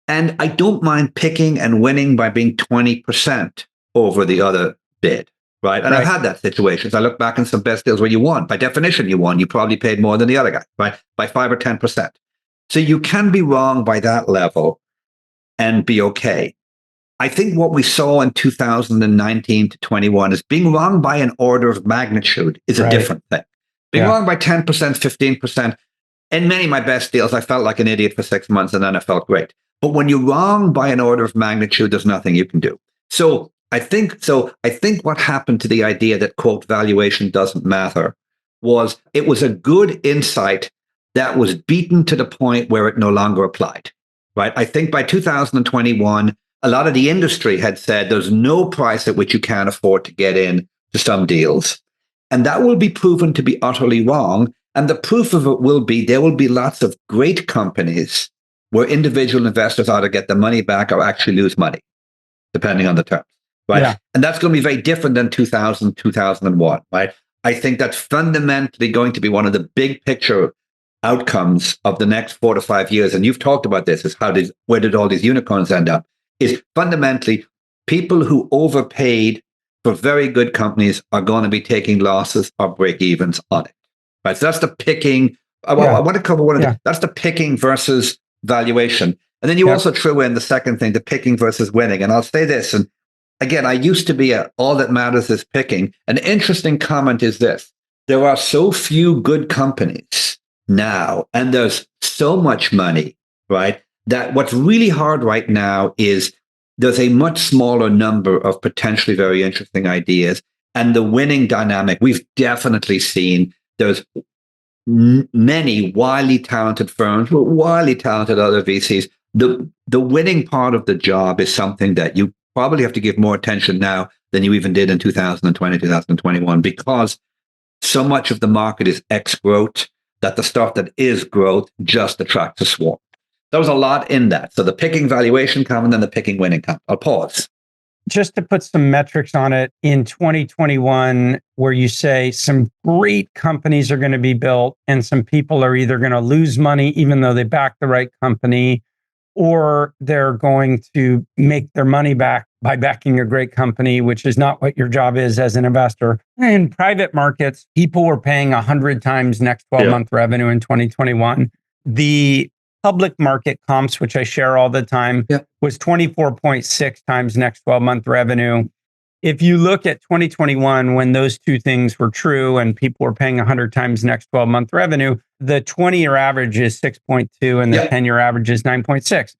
[SPEAKER 1] And I don't mind picking and winning by being 20% over the other bid, right? And I've had that situation. So I look back in some best deals where you won. By definition, you won. You probably paid more than the other guy, right? By 5 or 10%. So you can be wrong by that level and be okay. I think what we saw in 2019 to 21 is being wrong by an order of magnitude is a different thing. Being wrong by 10%, 15%. In many of my best deals, I felt like an idiot for 6 months and then I felt great. But when you're wrong by an order of magnitude, there's nothing you can do. So I think what happened to the idea that, quote, valuation doesn't matter was it was a good insight that was beaten to the point where it no longer applied, right? I think by 2021, a lot of the industry had said there's no price at which you can't afford to get in to some deals. And that will be proven to be utterly wrong. And the proof of it will be there will be lots of great companies where individual investors either get the money back or actually lose money, depending on the terms, right? Yeah. And that's going to be very different than 2000, 2001, right? I think that's fundamentally going to be one of the big picture outcomes of the next 4 to 5 years. And you've talked about this, is where did all these unicorns end up? Is fundamentally people who overpaid for very good companies are going to be taking losses or break evens on it. Right. So that's the picking. I want to cover one of that's the picking versus valuation. And then you also threw in the second thing, the picking versus winning. And I'll say this. And again, I used to be all that matters is picking. An interesting comment is this. There are so few good companies now, and there's so much money, right? That what's really hard right now is there's a much smaller number of potentially very interesting ideas. And the winning dynamic, we've definitely seen there's many wildly talented firms, wildly talented other VCs. The winning part of the job is something that you probably have to give more attention now than you even did in 2020, 2021, because so much of the market is ex-growth that the stuff that is growth just attracts a swarm. There was a lot in that. So the picking valuation come and then the picking winning come. I'll pause.
[SPEAKER 3] Just to put some metrics on it, in 2021, where you say some great companies are going to be built and some people are either going to lose money even though they back the right company, or they're going to make their money back by backing a great company, which is not what your job is as an investor. In private markets, people were paying 100 times next 12-month revenue in 2021. The public market comps, which I share all the time, was 24.6 times next 12-month revenue. If you look at 2021, when those two things were true and people were paying 100 times next 12-month revenue, the 20-year average is 6.2 and the 10-year average is 9.6.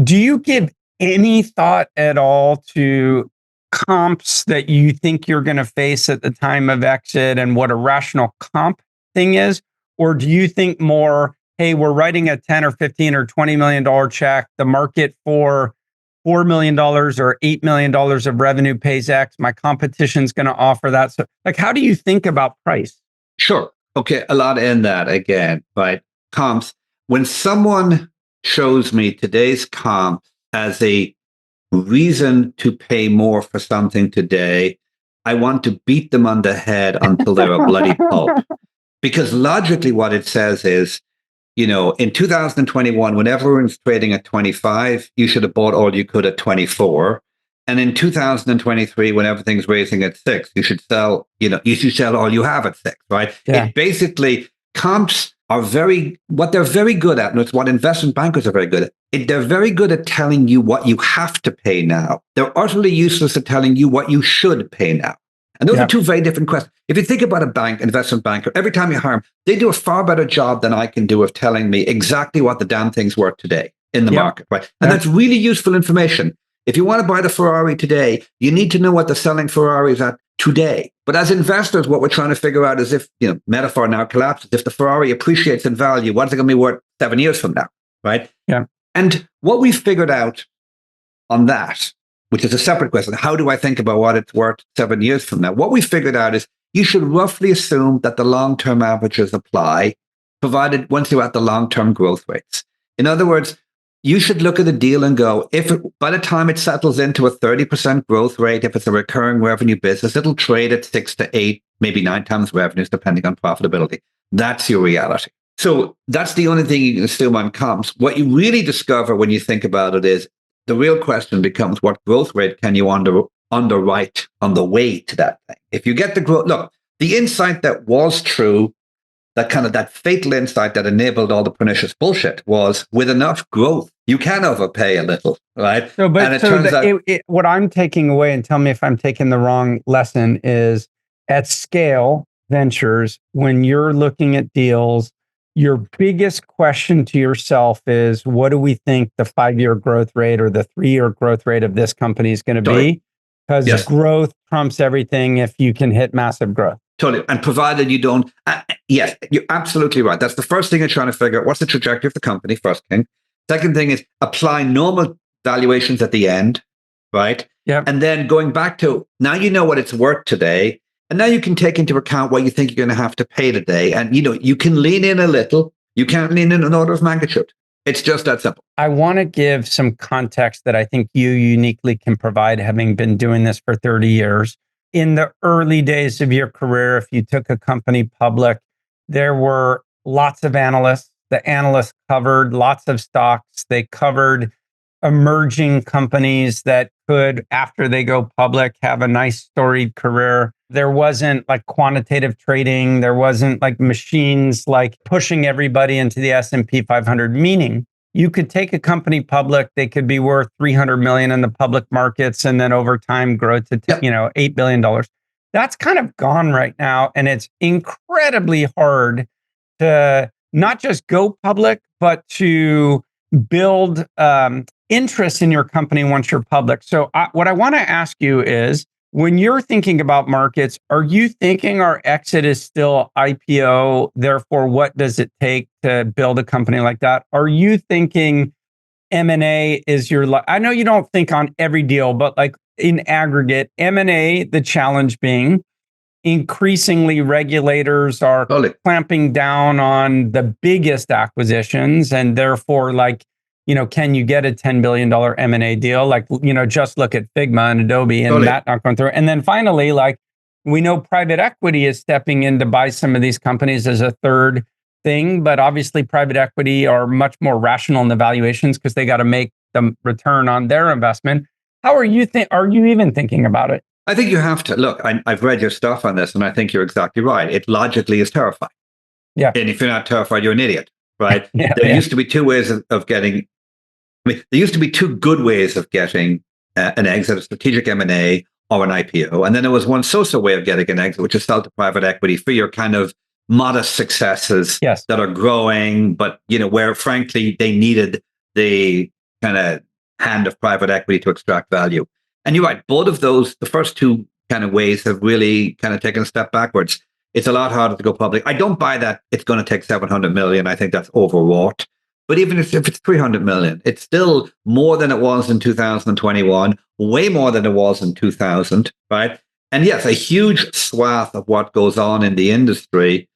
[SPEAKER 3] Do you give any thought at all to comps that you think you're going to face at the time of exit and what a rational comp thing is? Or do you think more, hey, we're writing a 10 or 15 or $20 million check. The market for $4 million or $8 million of revenue pays X. My competition's going to offer that. So, like, how do you think about price?
[SPEAKER 1] Sure. Okay. A lot in that again, right? Comps. When someone shows me today's comp as a reason to pay more for something today, I want to beat them on the head until they're a bloody pulp. Because logically, what it says is, you know, in 2021, when everyone's trading at 25, you should have bought all you could at 24. And in 2023, when everything's raising at 6, you should sell, you should sell all you have at 6, right?
[SPEAKER 3] Yeah.
[SPEAKER 1] It basically, comps are what they're very good at, and it's what investment bankers are very good at. They're very good at telling you what you have to pay now. They're utterly useless at telling you what you should pay now. And those are two very different questions. If you think about investment banker, every time you hire them, they do a far better job than I can do of telling me exactly what the damn thing's worth today in the market, right? And that's really useful information. If you want to buy the Ferrari today, you need to know what the selling Ferrari is at today. But as investors, what we're trying to figure out is if, metaphor now collapses, if the Ferrari appreciates in value, what's it going to be worth 7 years from now, right?
[SPEAKER 3] Yeah.
[SPEAKER 1] And what we figured out on that which is a separate question. How do I think about what it's worth 7 years from now? What we figured out is you should roughly assume that the long-term averages apply, provided once you're at the long-term growth rates. In other words, you should look at a deal and go, by the time it settles into a 30% growth rate, if it's a recurring revenue business, it'll trade at 6 to 8, maybe 9 times revenues, depending on profitability. That's your reality. So that's the only thing you can assume on comps. What you really discover when you think about it is the real question becomes what growth rate can you underwrite on the way to that thing? If you get the growth, look, the insight that was true, that fatal insight that enabled all the pernicious bullshit was with enough growth, you can overpay a little, right?
[SPEAKER 3] So, but
[SPEAKER 1] and it turns out
[SPEAKER 3] what I'm taking away, and tell me if I'm taking the wrong lesson, is at Scale Ventures, when you're looking at deals, your biggest question to yourself is, what do we think the 5-year growth rate or the 3-year growth rate of this company is going to be? Because growth trumps everything if you can hit massive growth.
[SPEAKER 1] Totally. And provided you don't, yes, you're absolutely right. That's the first thing you're trying to figure out. What's the trajectory of the company? First thing. Second thing is apply normal valuations at the end, right?
[SPEAKER 3] Yeah.
[SPEAKER 1] And then going back to, now you know what it's worth today. And now you can take into account what you think you're going to have to pay today. And, you can lean in a little. You can't lean in an order of magnitude. It's just that simple.
[SPEAKER 3] I want to give some context that I think you uniquely can provide, having been doing this for 30 years. In the early days of your career, if you took a company public, there were lots of analysts. The analysts covered lots of stocks. They covered emerging companies that could, after they go public, have a nice storied career. There wasn't like quantitative trading. There wasn't like machines like pushing everybody into the S&P 500, meaning you could take a company public, they could be worth $300 million in the public markets, and then over time grow to $8 billion. That's kind of gone right now. And it's incredibly hard to not just go public, but to build interest in your company once you're public. So what I want to ask you is, when you're thinking about markets, are you thinking our exit is still IPO? Therefore, what does it take to build a company like that? Are you thinking M&A is I know you don't think on every deal, but like in aggregate, M&A, the challenge being increasingly regulators are clamping down on the biggest acquisitions, and therefore can you get a $10 billion M&A deal? Just look at Figma and Adobe and that not going through. And then finally, we know private equity is stepping in to buy some of these companies as a third thing, but obviously private equity are much more rational in the valuations because they got to make the return on their investment. How are you are you even thinking about it?
[SPEAKER 1] I think you have to. Look, I've read your stuff on this, and I think you're exactly right. It logically is terrifying.
[SPEAKER 3] Yeah.
[SPEAKER 1] And if you're not terrified, you're an idiot, right? There used to be two ways of getting... there used to be two good ways of getting an exit, a strategic M&A or an IPO. And then there was one social way of getting an exit, which is sell to private equity for your kind of modest successes that are growing, but, where frankly, they needed the kind of hand of private equity to extract value. And you're right, both of those, the first two kind of ways have really kind of taken a step backwards. It's a lot harder to go public. I don't buy that it's going to take 700 million. I think that's overwrought. But even if it's 300 million, it's still more than it was in 2021, way more than it was in 2000, right? And yes, a huge swath of what goes on in the industry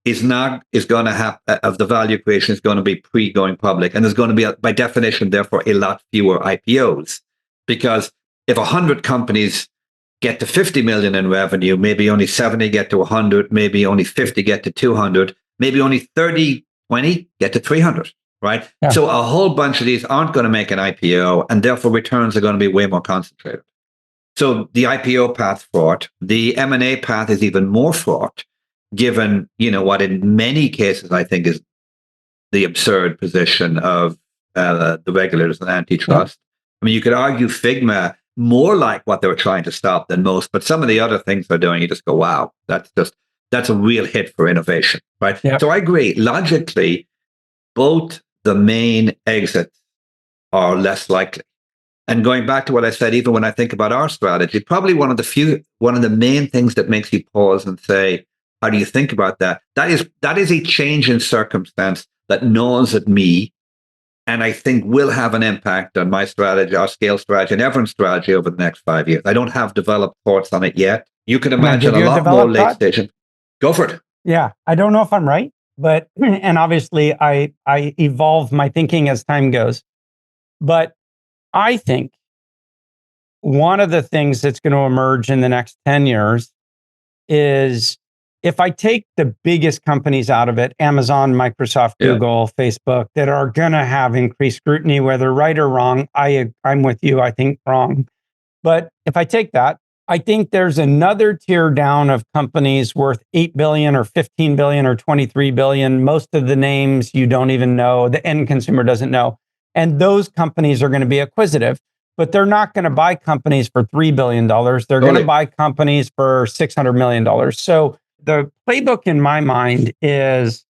[SPEAKER 1] is going to have, of the value creation is going to be pre-going public. And there's going to be, by definition, therefore, a lot fewer IPOs. Because if 100 companies get to 50 million in revenue, maybe only 70 get to 100, maybe only 50 get to 200, maybe only 30, 20 get to 300. Right. Yeah. So a whole bunch of these aren't going to make an IPO, and therefore returns are going to be way more concentrated. So the IPO path's fraught. The M&A path is even more fraught, given, what in many cases I think is the absurd position of the regulators and antitrust. Yeah. I mean, you could argue Figma more like what they were trying to stop than most, but some of the other things they're doing, you just go, wow, that's a real hit for innovation. Right. Yeah. So I agree. Logically, both the main exits are less likely. And going back to what I said, even when I think about our strategy, probably one of the main things that makes you pause and say, how do you think about that? That is a change in circumstance that gnaws at me and I think will have an impact on my strategy, our scale strategy, and everyone's strategy over the next 5 years. I don't have developed thoughts on it yet. You can imagine a lot more late stage. Go for it.
[SPEAKER 3] Yeah, I don't know if I'm right, but and obviously I evolve my thinking as time goes. But I think one of the things that's going to emerge in the next 10 years is if I take the biggest companies out of it, Amazon, Microsoft, Google, Facebook, that are going to have increased scrutiny, whether right or wrong. I'm with you. I think wrong. But if I take that, I think there's another tier down of companies worth 8 billion or 15 billion or 23 billion. Most of the names you don't even know, the end consumer doesn't know. And those companies are going to be acquisitive, but they're not going to buy companies for $3 billion. They're going to buy companies for $600 million. So the playbook in my mind is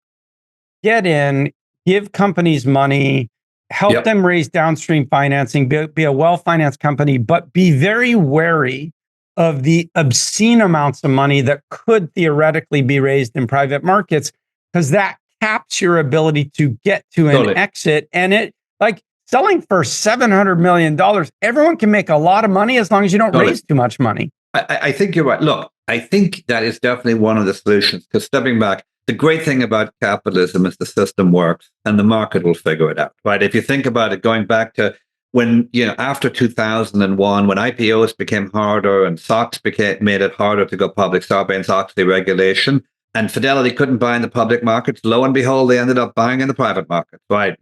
[SPEAKER 3] get in, give companies money, help them raise downstream financing, be a well-financed company, but be very wary of the obscene amounts of money that could theoretically be raised in private markets, because that caps your ability to get to an exit. And it, like selling for $700 million, everyone can make a lot of money as long as you don't raise too much money.
[SPEAKER 1] I think you're right. Look, I think that is definitely one of the solutions, because stepping back, the great thing about capitalism is the system works and the market will figure it out, right? If you think about it, going back to when, after 2001, when IPOs became harder and SOX made it harder to go public, Sarbanes-Oxley regulation, and Fidelity couldn't buy in the public markets, lo and behold, they ended up buying in the private market, right?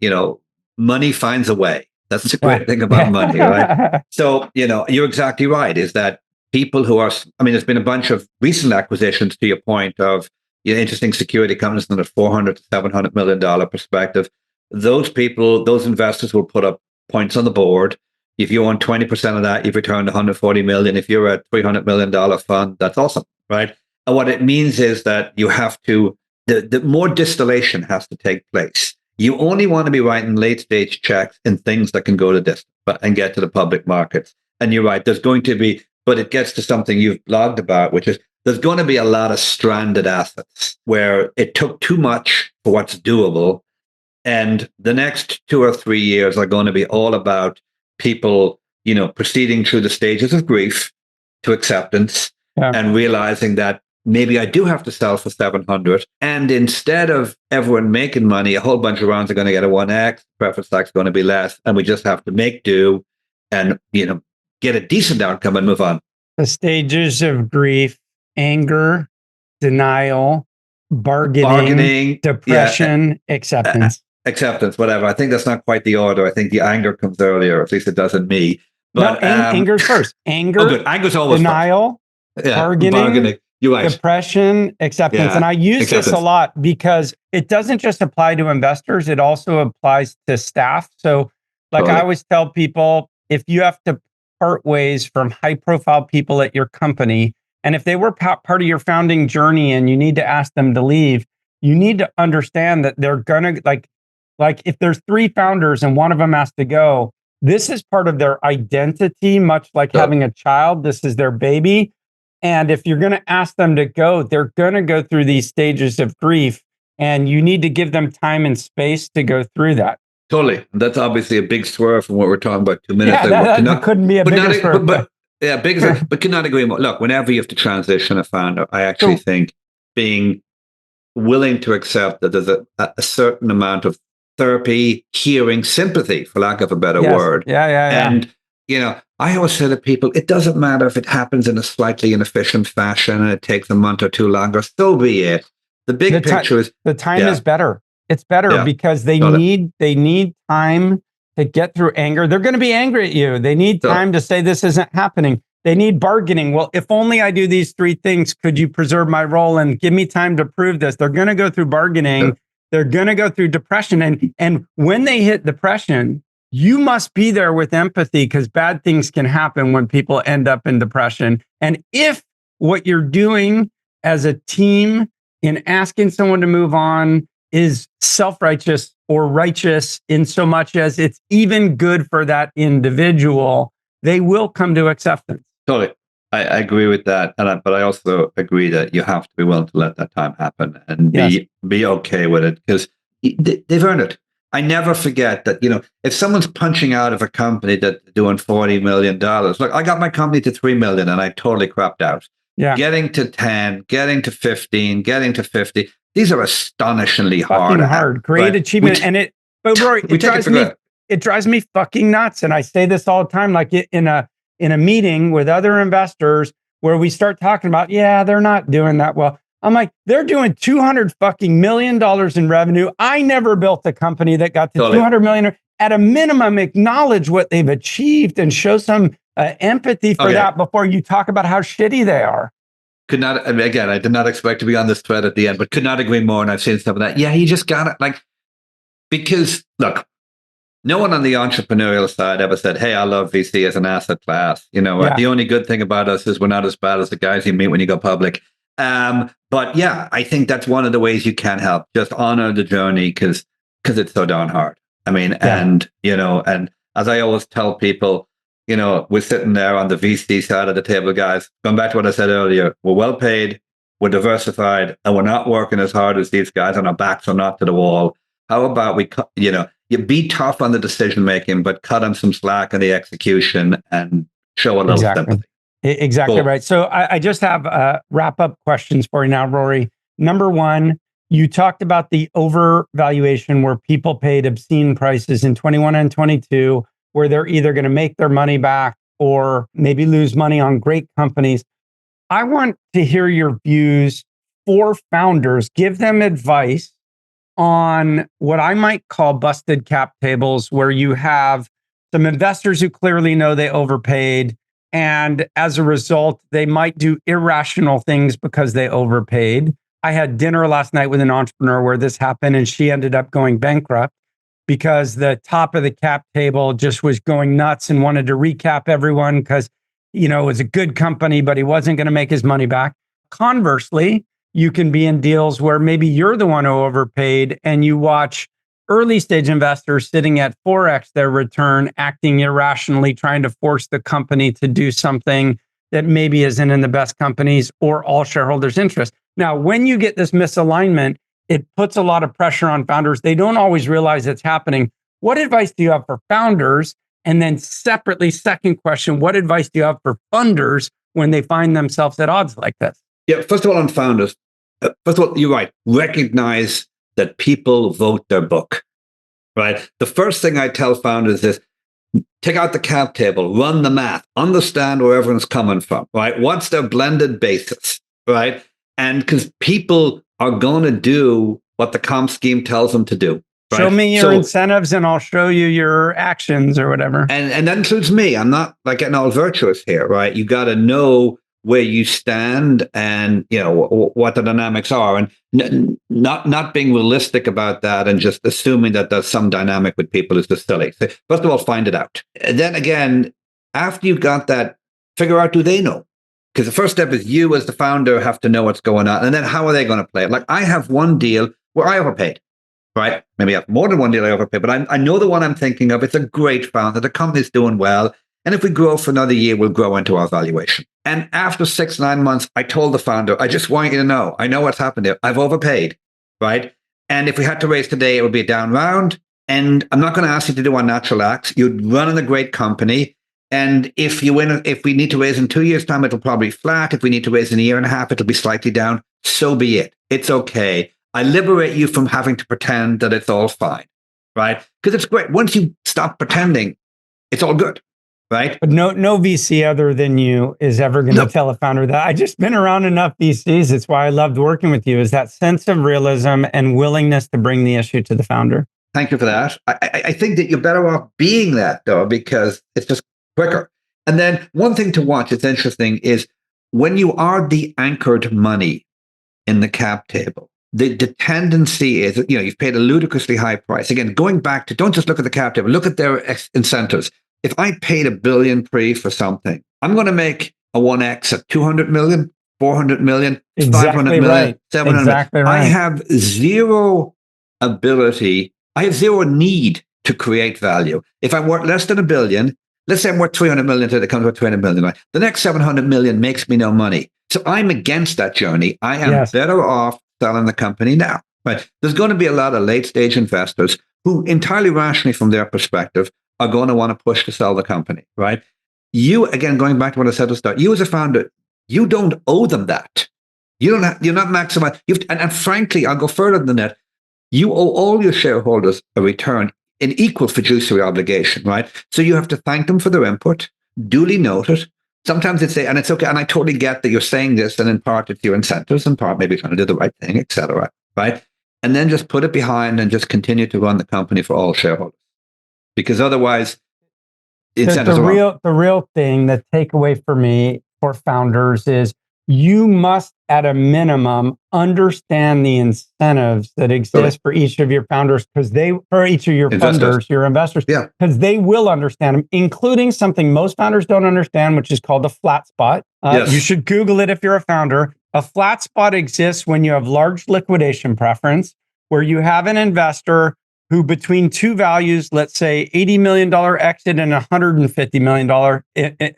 [SPEAKER 1] Money finds a way. That's the great thing about money, right? So, you're exactly right, is that people who are, there's been a bunch of recent acquisitions, to your point, of interesting security companies in the $400 to $700 million perspective. Those people, those investors will put up points on the board. If you own 20% of that, you've returned $140 million. If you're a $300 million fund, that's awesome, right? And what it means is that you have to, the more distillation has to take place. You only want to be writing late stage checks in things that can go to distance and get to the public markets. And you're right, there's going to be, but it gets to something you've blogged about, which is there's going to be a lot of stranded assets where it took too much for what's doable. And the next 2 or 3 years are going to be all about people, proceeding through the stages of grief to acceptance and realizing that maybe I do have to sell for 700. And instead of everyone making money, a whole bunch of rounds are going to get a 1x, preference tax is going to be less. And we just have to make do and, get a decent outcome and move on.
[SPEAKER 3] The stages of grief: anger, denial, bargaining, depression, acceptance.
[SPEAKER 1] Acceptance, whatever. I think that's not quite the order. I think the anger comes earlier, at least it does in me. But
[SPEAKER 3] anger's first. Anger,
[SPEAKER 1] anger's always
[SPEAKER 3] denial, bargaining,
[SPEAKER 1] you're right.
[SPEAKER 3] Depression, acceptance. Yeah. And I use this a lot because it doesn't just apply to investors, it also applies to staff. So I always tell people, if you have to part ways from high profile people at your company, and if they were part of your founding journey and you need to ask them to leave, you need to understand that they're going to like if there's 3 founders and one of them has to go, this is part of their identity, much like having a child. This is their baby. And if you're going to ask them to go, they're going to go through these stages of grief, and you need to give them time and space to go through that.
[SPEAKER 1] Totally. That's obviously a big swerve from what we're talking about 2 minutes ago.
[SPEAKER 3] That couldn't be a bigger swerve.
[SPEAKER 1] But cannot agree more. Look, whenever you have to transition a founder, I actually think being willing to accept that there's a certain amount of therapy, hearing, sympathy, for lack of a better word. And, I always say to people, it doesn't matter if it happens in a slightly inefficient fashion and it takes a month or 2 longer, so be it. The big picture is...
[SPEAKER 3] The time is better. It's better because they need time to get through anger. They're going to be angry at you. They need time to say this isn't happening. They need bargaining. Well, if only I do these 3 things, could you preserve my role and give me time to prove this? They're going to go through bargaining. Yeah. They're going to go through depression. And when they hit depression, you must be there with empathy, because bad things can happen when people end up in depression. And if what you're doing as a team in asking someone to move on is self-righteous or righteous in so much as it's even good for that individual, they will come to acceptance.
[SPEAKER 1] Totally. I agree with that. But I also agree that you have to be willing to let that time happen and be okay with it, because they've earned it. I never forget that, if someone's punching out of a company that's doing $40 million, look, I got my company to 3 million and I totally crapped out.
[SPEAKER 3] Yeah.
[SPEAKER 1] Getting to 10, getting to 15, getting to 50. These are astonishingly
[SPEAKER 3] fucking hard. Great achievement. But Rory, it drives me fucking nuts. And I say this all the time, like in a meeting with other investors where we start talking about, they're not doing that well. I'm like, they're doing $200 fucking million in revenue. I never built a company that got to 200 million. At a minimum, acknowledge what they've achieved and show some empathy for that before you talk about how shitty they are.
[SPEAKER 1] I did not expect to be on this thread at the end, but could not agree more. And I've seen some of that. Yeah, you just got it. Because look, no one on the entrepreneurial side ever said, hey, I love VC as an asset class. The only good thing about us is we're not as bad as the guys you meet when you go public. But yeah, I think that's one of the ways you can help. Just honor the journey because it's so darn hard. I mean, and as I always tell people, we're sitting there on the VC side of the table, guys. Going back to what I said earlier, we're well paid, we're diversified, and we're not working as hard as these guys, and our backs are not to the wall. How about you be tough on the decision making, but cut them some slack in the execution and show a little sympathy.
[SPEAKER 3] Exactly cool. Right. So I just have wrap up questions for you now, Rory. Number one, you talked about the overvaluation where people paid obscene prices in 21 and 22, where they're either going to make their money back or maybe lose money on great companies. I want to hear your views for founders. Give them advice on what I might call busted cap tables, where you have some investors who clearly know they overpaid. And as a result, they might do irrational things because they overpaid. I had dinner last night with an entrepreneur where this happened, and she ended up going bankrupt because the top of the cap table just was going nuts and wanted to recap everyone because, it was a good company, but he wasn't going to make his money back. Conversely, you can be in deals where maybe you're the one who overpaid and you watch early stage investors sitting at 4x their return, acting irrationally, trying to force the company to do something that maybe isn't in the best company's or all shareholders' interest. Now, when you get this misalignment, it puts a lot of pressure on founders. They don't always realize it's happening. What advice do you have for founders? And then separately, second question, what advice do you have for funders when they find themselves at odds like this?
[SPEAKER 1] Yeah, first of all, on founders, you're right. Recognize that people vote their book, right? The first thing I tell founders is take out the cap table, run the math, understand where everyone's coming from, right? What's their blended basis, right? And because people are going to do what the comp scheme tells them to do. Right?
[SPEAKER 3] Show me your incentives and I'll show you your actions or whatever.
[SPEAKER 1] And that includes me. I'm not getting all virtuous here, right? You got to know where you stand and what the dynamics are, and not being realistic about that and just assuming that there's some dynamic with people is just silly. So first of all, find it out. And then again, after you've got that, figure out, do they know? Because the first step is you as the founder have to know what's going on. And then how are they going to play it? Like I have one deal where I overpaid, right? Maybe I have more than one deal I overpaid, but I know the one I'm thinking of. It's a great founder. The company's doing well. And if we grow for another year, we'll grow into our valuation. And after 6-9 months, I told the founder, I just want you to know, I know what's happened here. I've overpaid, right? And if we had to raise today, it would be a down round. And I'm not going to ask you to do unnatural acts. You're running a great company. And if we need to raise in 2 years' time, it'll probably be flat. If we need to raise in a year and a half, it'll be slightly down. So be it. It's okay. I liberate you from having to pretend that it's all fine, right? Because it's great. Once you stop pretending, it's all good. Right.
[SPEAKER 3] But no VC other than you is ever going to tell a founder that. I just been around enough VCs. It's why I loved working with you, is that sense of realism and willingness to bring the issue to the founder.
[SPEAKER 1] Thank you for that. I think that you're better off being that, though, because it's just quicker. And then one thing to watch, it's interesting, is when you are the anchored money in the cap table, the tendency is, you've paid a ludicrously high price. Again, going back to, don't just look at the cap table, look at their incentives. If I paid $1 billion pre for something, I'm going to make a 1x at 200 million, 400 million,
[SPEAKER 3] exactly
[SPEAKER 1] 500 million,
[SPEAKER 3] right.
[SPEAKER 1] 700
[SPEAKER 3] exactly
[SPEAKER 1] million.
[SPEAKER 3] Right.
[SPEAKER 1] I have zero need to create value. If I'm worth less than $1 billion, let's say I'm worth 300 million today, that comes with 300 million. Right? The next 700 million makes me no money. So I'm against that journey. I am better off selling the company now. Right? There's going to be a lot of late stage investors who entirely rationally from their perspective are going to want to push to sell the company, right? You, again, going back to what I said at the start, you as a founder, you don't owe them that. You're not maximizing. And frankly, I'll go further than that. You owe all your shareholders a return in equal fiduciary obligation, right? So you have to thank them for their input, duly note it. Sometimes and it's okay. And I totally get that you're saying this, and in part it's your incentives, in part maybe trying to do the right thing, et cetera, right? And then just put it behind and just continue to run the company for all shareholders. Because otherwise,
[SPEAKER 3] the real thing, the takeaway for me for founders is you must, at a minimum, understand the incentives that exist for each of your founders, for each of your funders, your investors, because they will understand them, including something most founders don't understand, which is called a flat spot. You should Google it if you're a founder. A flat spot exists when you have large liquidation preference, where you have an investor who between two values, let's say $80 million exit and $150 million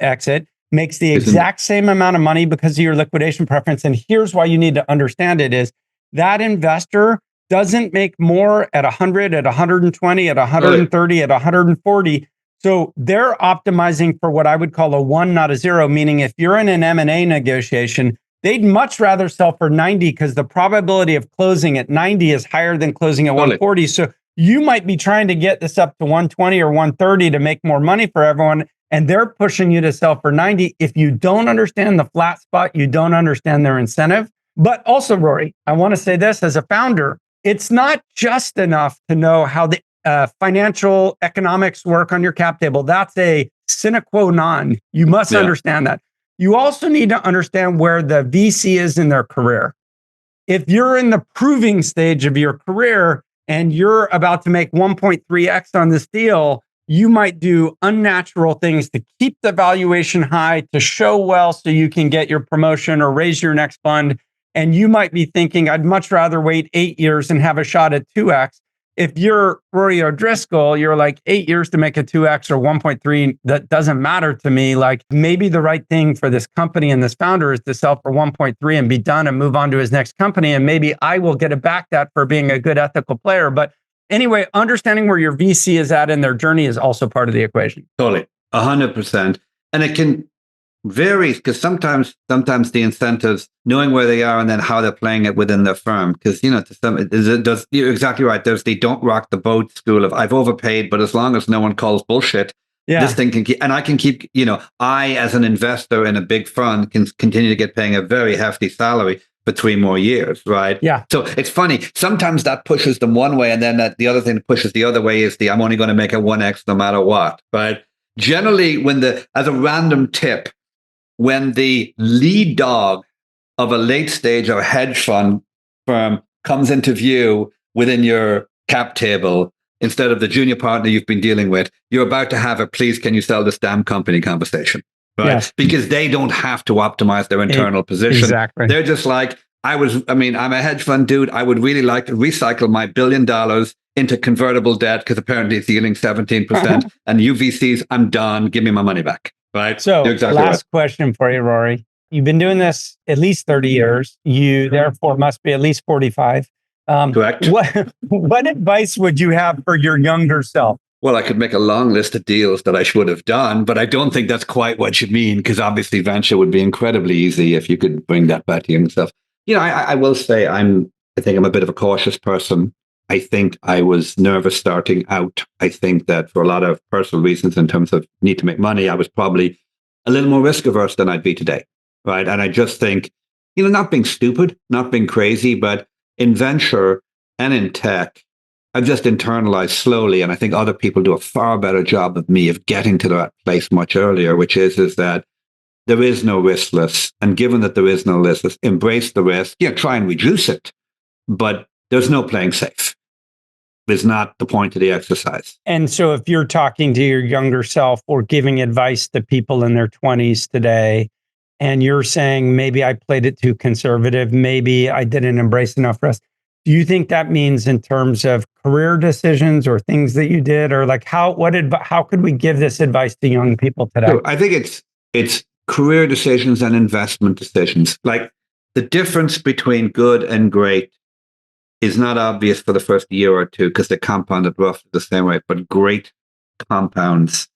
[SPEAKER 3] exit, makes the exact same amount of money because of your liquidation preference. And here's why you need to understand it is that investor doesn't make more at 100, at 120, at 130, at 140. So they're optimizing for what I would call a 1, not a 0, meaning if you're in an M&A negotiation, they'd much rather sell for 90 because the probability of closing at 90 is higher than closing at 140. So you might be trying to get this up to 120 or 130 to make more money for everyone, and they're pushing you to sell for 90. If you don't understand the flat spot, you don't understand their incentive. But also, Rory, I want to say this as a founder, it's not just enough to know how the financial economics work on your cap table. That's a sine qua non. You must understand that. You also need to understand where the VC is in their career. If you're in the proving stage of your career and you're about to make 1.3x on this deal, you might do unnatural things to keep the valuation high, to show well so you can get your promotion or raise your next fund. And you might be thinking, I'd much rather wait 8 years and have a shot at 2x. If you're Rory O'Driscoll, you're like 8 years to make a 2x or 1.3. That doesn't matter to me. Like maybe the right thing for this company and this founder is to sell for 1.3 and be done and move on to his next company. And maybe I will get it back that for being a good ethical player. But anyway, understanding where your VC is at in their journey is also part of the equation.
[SPEAKER 1] Totally, 100%. And it can vary because sometimes the incentives, knowing where they are and then how they're playing it within their firm. Because, you're exactly right. There's the don't rock the boat school of I've overpaid, but as long as no one calls bullshit, this thing can keep, and I can keep, I as an investor in a big fund can continue to get paying a very hefty salary for 3 more years, right?
[SPEAKER 3] Yeah.
[SPEAKER 1] So it's funny. Sometimes that pushes them one way, and then the other thing that pushes the other way is I'm only going to make a 1x no matter what, right? Generally, as a random tip, when the lead dog of a late stage or hedge fund firm comes into view within your cap table, instead of the junior partner you've been dealing with, you're about to have a please, can you sell this damn company conversation, right?
[SPEAKER 3] Yes.
[SPEAKER 1] Because they don't have to optimize their internal position.
[SPEAKER 3] Exactly.
[SPEAKER 1] They're just like, I'm a hedge fund dude. I would really like to recycle my $1 billion into convertible debt because apparently it's yielding 17%. And UVCs, I'm done. Give me my money back. Right.
[SPEAKER 3] So
[SPEAKER 1] exactly
[SPEAKER 3] last question for you, Rory. You've been doing this at least 30 years. You therefore must be at least 45.
[SPEAKER 1] Correct.
[SPEAKER 3] What advice would you have for your younger self?
[SPEAKER 1] Well, I could make a long list of deals that I should have done, but I don't think that's quite what you mean, because obviously venture would be incredibly easy if you could bring that back to yourself. I will say I think I'm a bit of a cautious person. I think I was nervous starting out. I think that for a lot of personal reasons in terms of need to make money, I was probably a little more risk averse than I'd be today, right? And I just think, not being stupid, not being crazy, but in venture and in tech, I've just internalized slowly, and I think other people do a far better job of me of getting to that place much earlier, which is that there is no riskless. And given that there is no riskless, embrace the risk. Try and reduce it, but there's no playing safe. Is not the point of the exercise.
[SPEAKER 3] And so if you're talking to your younger self or giving advice to people in their 20s today, and you're saying, maybe I played it too conservative, maybe I didn't embrace enough risk, do you think that means in terms of career decisions or things that you did, or like how could we give this advice to young people today?
[SPEAKER 1] So I think it's career decisions and investment decisions. Like the difference between good and great is not obvious for the first year or two because they compounded roughly the same way, but great compounds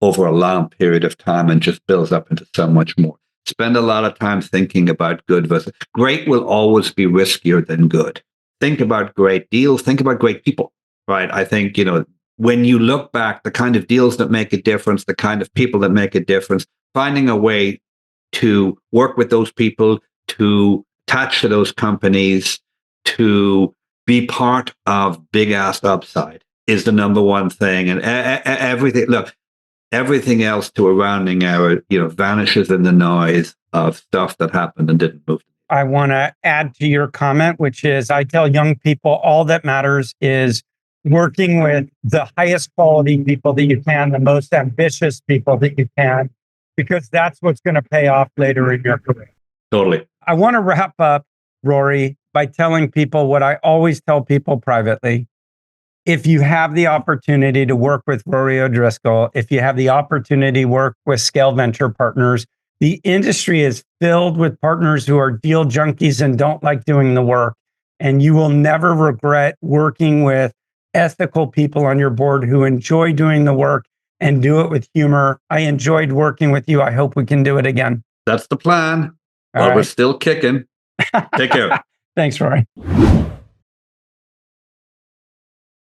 [SPEAKER 1] over a long period of time and just builds up into so much more. Spend a lot of time thinking about good versus great will always be riskier than good. Think about great deals, think about great people, right? I think, when you look back, the kind of deals that make a difference, the kind of people that make a difference, finding a way to work with those people, to attach to those companies, to be part of big ass upside is the number one thing. And everything else to a rounding error, vanishes in the noise of stuff that happened and didn't move.
[SPEAKER 3] I want to add to your comment, which is I tell young people all that matters is working with the highest quality people that you can, the most ambitious people that you can, because that's what's going to pay off later in your career.
[SPEAKER 1] Totally.
[SPEAKER 3] I want to wrap up, Rory, by telling people what I always tell people privately. If you have the opportunity to work with Rory O'Driscoll, if you have the opportunity to work with Scale Venture partners, the industry is filled with partners who are deal junkies and don't like doing the work. And you will never regret working with ethical people on your board who enjoy doing the work and do it with humor. I enjoyed working with you. I hope we can do it again.
[SPEAKER 1] That's the plan. Well, we're still kicking. Take care.
[SPEAKER 3] Thanks, Rory.